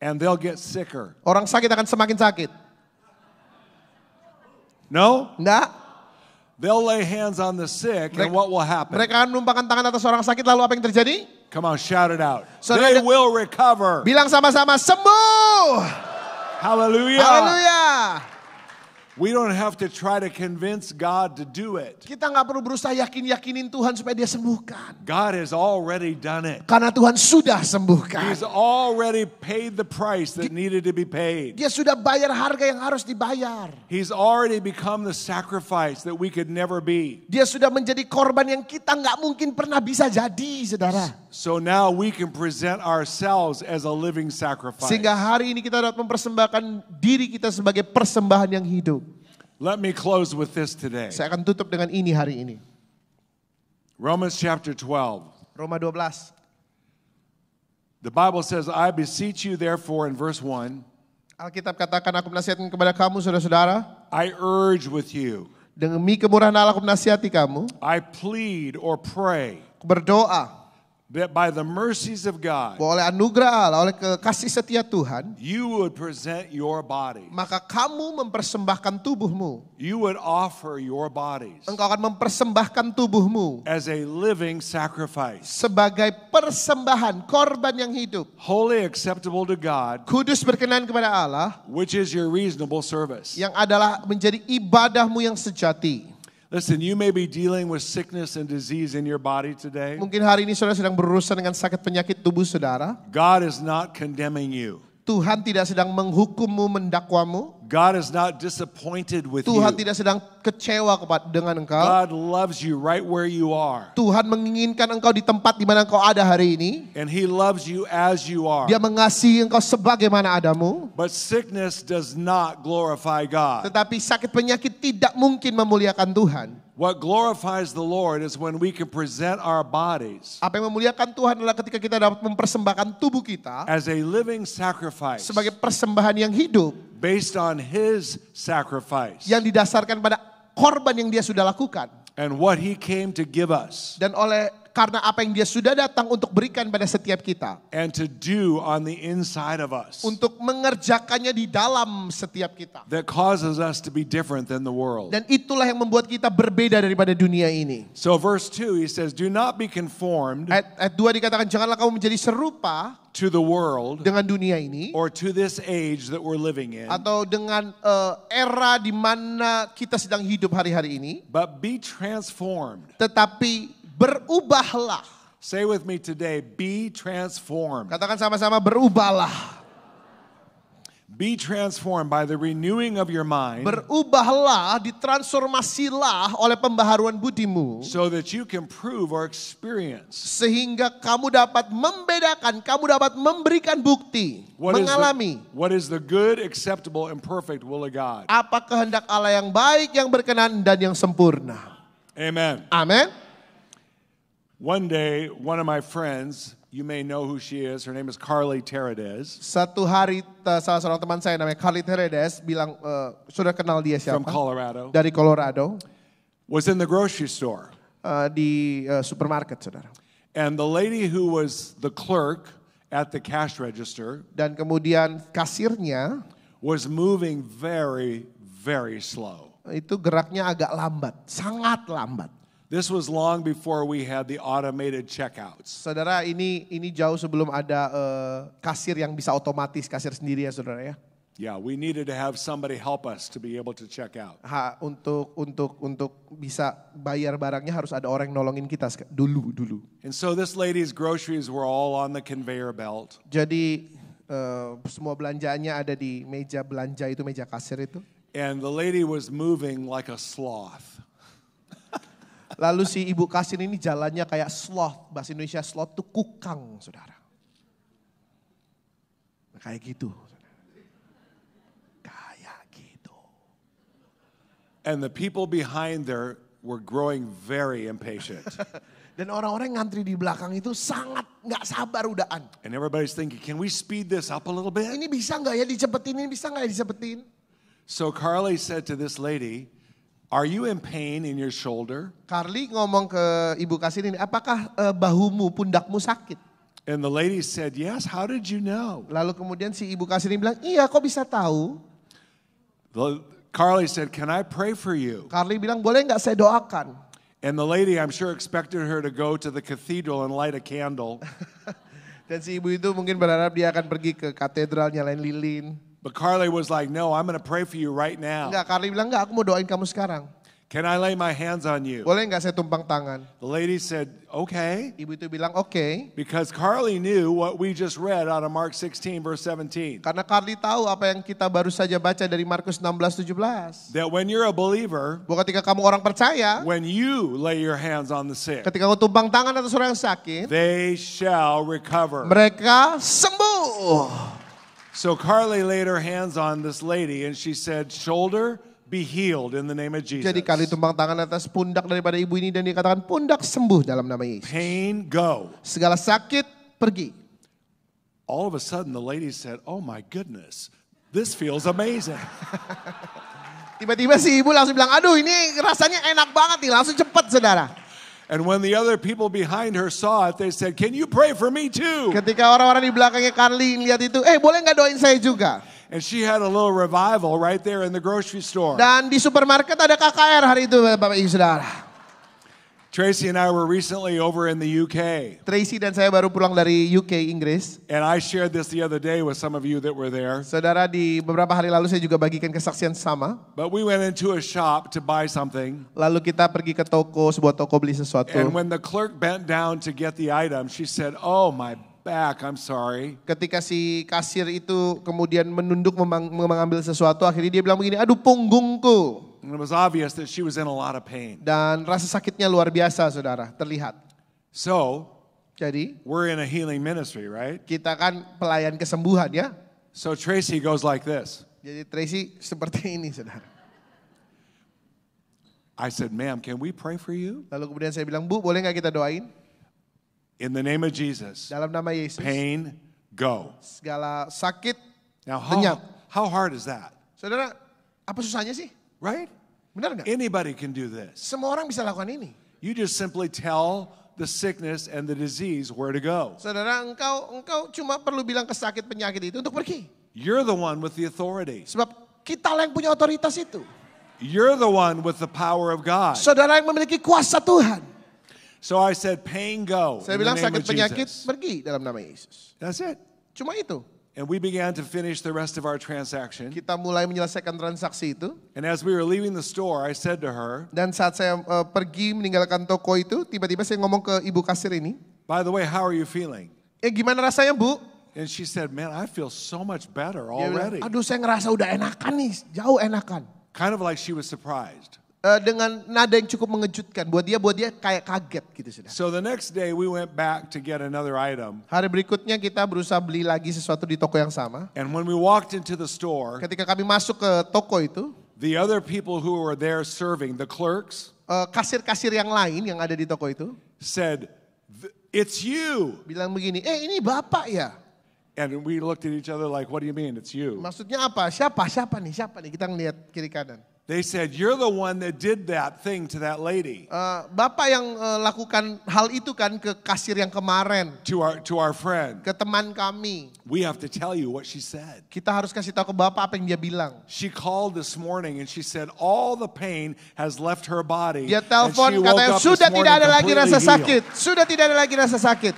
and they'll get sicker. Orang sakit akan semakin sakit. No? Enggak. They'll lay hands on the sick and what will happen? Mereka akan menumpangkan tangan atas orang sakit, lalu apa yang terjadi? Come on, shout it out. Saudara, They will recover. bilang sama-sama, sembuh. Hallelujah. Haleluya. We don't have to try to convince God to do it. Kita nggak perlu berusaha yakinin Tuhan supaya dia sembuhkan. God has already done it. Karena Tuhan sudah sembuhkan. He's already paid the price that needed to be paid. Dia sudah bayar harga yang harus dibayar. He's already become the sacrifice that we could never be. Dia sudah menjadi korban yang kita nggak mungkin pernah bisa jadi, saudara. So now we can present ourselves as a living sacrifice. Sehingga hari ini kita dapat mempersembahkan diri kita sebagai persembahan yang hidup. Let me close with this today. Saya akan tutup dengan ini hari ini. Romans chapter 12. Roma 12. The Bible says, I beseech you therefore in verse 1, Alkitab katakan, aku menasihatkan kepada kamu saudara-saudara, I urge with you, demi kemurahan Allah aku menasihati kamu, I plead or pray aku berdoa that by the mercies of God, bahwa oleh anugerah Allah, oleh kasih setia Tuhan, you would present your bodies. maka kamu mempersembahkan tubuhmu. You would offer your bodies Engkau akan mempersembahkan tubuhmu as a living sacrifice, sebagai persembahan, korban yang hidup, wholly acceptable to God, kudus berkenan kepada Allah, which is your reasonable service. yang adalah menjadi ibadahmu yang sejati. Listen, you may be dealing with sickness and disease in your body today. Mungkin hari ini saudara sedang berurusan dengan sakit penyakit tubuh saudara. God is not condemning you. Tuhan tidak sedang menghukummu, mendakwamu. God is not disappointed with Tuhan you. tidak sedang kecewa dengan engkau. God loves you right where you are. Tuhan menginginkan engkau di tempat di mana engkau ada hari ini. And He loves you as you are. Dia mengasihi engkau sebagaimana adamu. But sickness does not glorify God. Tetapi sakit penyakit tidak mungkin memuliakan Tuhan. What glorifies the Lord is when we can present our bodies Apa yang memuliakan Tuhan adalah ketika kita dapat mempersembahkan tubuh kita as a living sacrifice sebagai persembahan yang hidup, based on His sacrifice yang didasarkan pada korban yang dia sudah lakukan. and what He came to give us. Dan oleh Karena apa yang dia sudah datang untuk berikan pada setiap kita. And to do on the inside of us. Untuk mengerjakannya di dalam setiap kita. That causes us to be different than the world. Dan itulah yang membuat kita berbeda daripada dunia ini. So verse 2 he says, do not be conformed. Ayat 2 dikatakan janganlah kamu menjadi serupa to the world. Dengan dunia ini. Or to this age that we're living in. Atau dengan era di mana kita sedang hidup hari-hari ini. But be transformed. Tetapi berubahlah. Say with me today, be transformed. Katakan sama-sama berubahlah. Be transformed by the renewing of your mind. Berubahlah, ditransformasilah oleh pembaharuan budimu. So that you can prove or experience. Sehingga kamu dapat membedakan, kamu dapat memberikan bukti, mengalami. What is the good, acceptable, and perfect will of God. Apa kehendak Allah yang baik, yang berkenan, dan yang sempurna. Amen. Amen. One day, one of my friends, you may know who she is. Her name is Carly Teredes. Satu hari salah seorang teman saya namanya Carly Teredes bilang, sudah kenal dia siapa? From Colorado. Dari Colorado. Was in the grocery store. Di supermarket, saudara. And the lady who was the clerk at the cash register. Dan kemudian kasirnya. Was moving very, very slow. Itu geraknya agak lambat, sangat lambat. This was long before we had the automated checkouts. Saudara, ini jauh sebelum ada kasir yang bisa otomatis, kasir sendiri ya saudara ya. Yeah, we needed to have somebody help us to be able to check out. Untuk bisa bayar barangnya harus ada orang yang nolongin kita dulu. And so this lady's groceries were all on the conveyor belt. Jadi semua belanjaannya ada di meja belanja itu, meja kasir itu. And the lady was moving like a sloth. Lalu si ibu kasir ini jalannya kayak sloth. Bahasa Indonesia sloth itu kukang, saudara. Nah, kayak gitu. Kayak gitu. And the people behind there were growing very impatient. Dan orang-orang ngantri di belakang itu sangat gak sabar udaan. And everybody's thinking, can we speed this up a little bit? Ini bisa gak ya dicepetin, ini bisa gak ya dicepetin? So Carly said to this lady, are you in pain in your shoulder? Carly ngomong ke ibu kasir ini, apakah bahumu, pundakmu sakit? And the lady said, yes, how did you know? Lalu kemudian si ibu kasir ini bilang, iya kok bisa tahu? Carly said, can I pray for you? Carly bilang, boleh gak saya doakan? And the lady, I'm sure, expected her to go to the cathedral and light a candle. Dan si ibu itu mungkin berharap dia akan pergi ke katedral nyalain lilin. But Carly was like, no, I'm going to pray for you right now. Enggak, Carly bilang, enggak, aku mau doain kamu sekarang. Can I lay my hands on you? Boleh enggak saya tumpang tangan? The lady said, okay. Ibu itu bilang, okay. Because Carly knew what we just read out of Mark 16 verse 17. Karena Carly tahu apa yang kita baru saja baca dari Markus 16:17. That when you're a believer, bahwa ketika kamu orang percaya, when you lay your hands on the sick, ketika kamu tumpang tangan atas orang yang sakit, they shall recover. Mereka sembuh. So Carly laid her hands on this lady and she said, shoulder, be healed in the name of Jesus. Jadi Carly tumpang tangan atas pundak daripada ibu ini dan dia katakan pundak sembuh dalam nama Yesus. Pain, go. Segala sakit, pergi. All of a sudden the lady said, oh my goodness, this feels amazing. Tiba-tiba si ibu langsung bilang, aduh ini rasanya enak banget nih, langsung cepat saudara. And when the other people behind her saw it, they said, can you pray for me too? Ketika orang-orang di belakangnya Carly lihat itu, boleh nggak doain saya juga? And she had a little revival right there in the grocery store. Dan di supermarket ada KKR hari itu, Bapak Ibu Saudara. Tracy and I were recently over in the UK. Tracy dan saya baru pulang dari UK, Inggris. And I shared this the other day with some of you that were there. Saudara, di beberapa hari lalu saya juga bagikan kesaksian sama. But we went into a shop to buy something. Lalu kita pergi ke toko, sebuah toko beli sesuatu. And when the clerk bent down to get the item, she said, oh my back, I'm sorry. Ketika si kasir itu kemudian menunduk mengambil sesuatu, akhirnya dia bilang begini, aduh punggungku. And it was obvious that she was in a lot of pain. Dan rasa sakitnya luar biasa, saudara, terlihat. So, jadi, we're in a healing ministry, right? Kita kan pelayan kesembuhan ya. So Tracy goes like this. Jadi Tracy seperti ini, saudara. I said, ma'am, can we pray for you? Lalu kemudian saya bilang, Bu, boleh nggak kita doain? In the name of Jesus. Dalam nama Yesus. Pain, go. Segala sakit, Now, lenyap. how hard is that? Saudara, apa susahnya sih? Right? Benar nggak? Anybody can do this. Semua orang bisa lakukan ini. You just simply tell the sickness and the disease where to go. Saudara, engkau cuma perlu bilang ke sakit penyakit itu untuk pergi. You're the one with the authority. Sebab kita lah yang punya otoritas itu. You're the one with the power of God. Saudara yang memiliki kuasa Tuhan. So I said, pain go. Saya In the bilang name sakit of penyakit Jesus. pergi dalam nama Yesus. That's it. Cuma itu. And we began to finish the rest of our transaction. Kita mulai menyelesaikan transaksi itu. And as we were leaving the store, I said to her, Dan saat saya pergi meninggalkan toko itu, tiba-tiba saya ngomong ke ibu kasir ini, by the way, how are you feeling? gimana rasanya Bu? And she said, man, I feel so much better Dia bilang, already. aduh saya ngerasa udah enakan nih, jauh enakan. Kind of like she was surprised. Dengan nada yang cukup mengejutkan, buat dia kayak kaget gitu sudah. So the next day we went back to get another item. Hari berikutnya kita berusaha beli lagi sesuatu di toko yang sama. And when we walked into the store, Ketika kami masuk ke toko itu, the other people who were there serving, the clerks, kasir-kasir yang lain yang ada di toko itu said, it's you. bilang begini, ini Bapak ya? And we looked at each other like, what do you mean it's you? Maksudnya apa? Siapa nih? Kita ngelihat kiri kanan. They said, you're the one that did that thing to that lady, Bapak yang lakukan hal itu kan ke kasir yang kemarin, to our friend. ke teman kami. We have to tell you what she said. Kita harus kasih tahu ke Bapak apa yang dia bilang. She called this morning and she said all the pain has left her body. Dia and telepon she woke katanya up this sudah morning tidak ada lagi completely rasa healed." sakit. Sudah tidak ada lagi rasa sakit.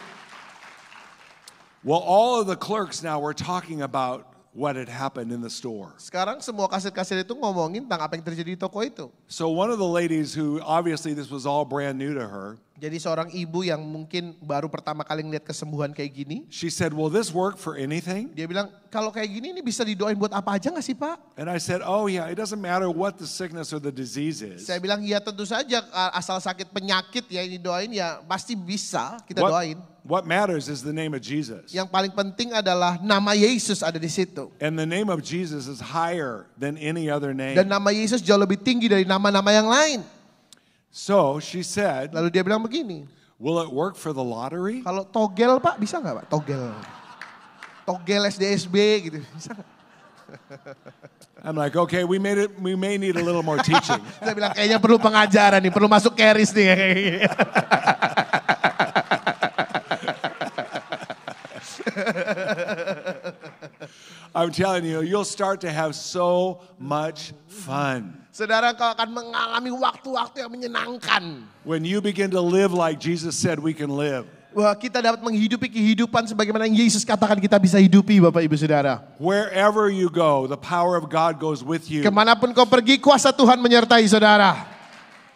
Well, all of the clerks now were talking about what had happened in the store. Sekarang semua kasir-kasir itu ngomongin tentang apa yang terjadi di toko itu. So one of the ladies who obviously this was all brand new to her, Jadi seorang ibu yang mungkin baru pertama kali ngeliat kesembuhan kayak gini, she said, will this work for anything? dia bilang, kalau kayak gini ini bisa didoain buat apa aja gak sih Pak? And I said, oh yeah, it doesn't matter what the sickness or the disease is. Saya bilang, ya tentu saja asal sakit penyakit ya ini doain ya pasti bisa kita doain. What matters is the name of Jesus. Yang paling penting adalah nama Yesus ada di situ. And the name of Jesus is higher than any other Dan name. nama Yesus jauh lebih tinggi dari nama-nama yang lain. So she said, Lalu dia bilang begini, will it work for the lottery? kalau togel Pak bisa gak Pak? Togel SDSB gitu, bisa gak? I'm like, okay, we may need a little more teaching. Saya bilang kayaknya perlu pengajaran nih, perlu masuk keris nih. I'm telling you, you'll start to have so much fun. Saudara, kau akan mengalami waktu-waktu yang menyenangkan. When you begin to live like Jesus said we can live. Wah, kita dapat menghidupi kehidupan sebagaimana yang Yesus katakan kita bisa hidupi, Bapak Ibu Saudara. Wherever you go, the power of God goes with you. Kemanapun kau pergi, kuasa Tuhan menyertai saudara.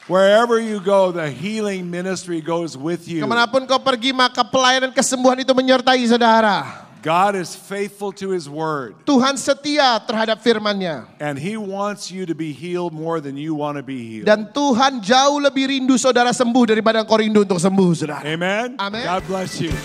Wherever you go, the healing ministry goes with you. Kemanapun kau pergi, maka pelayanan kesembuhan itu menyertai saudara. God is faithful to His word. Tuhan setia terhadap firman-Nya. And He wants you to be healed more than you want to be healed. Dan Tuhan jauh lebih rindu saudara sembuh daripada engkau rindu untuk sembuh, saudara. Amen? Amen. God bless you.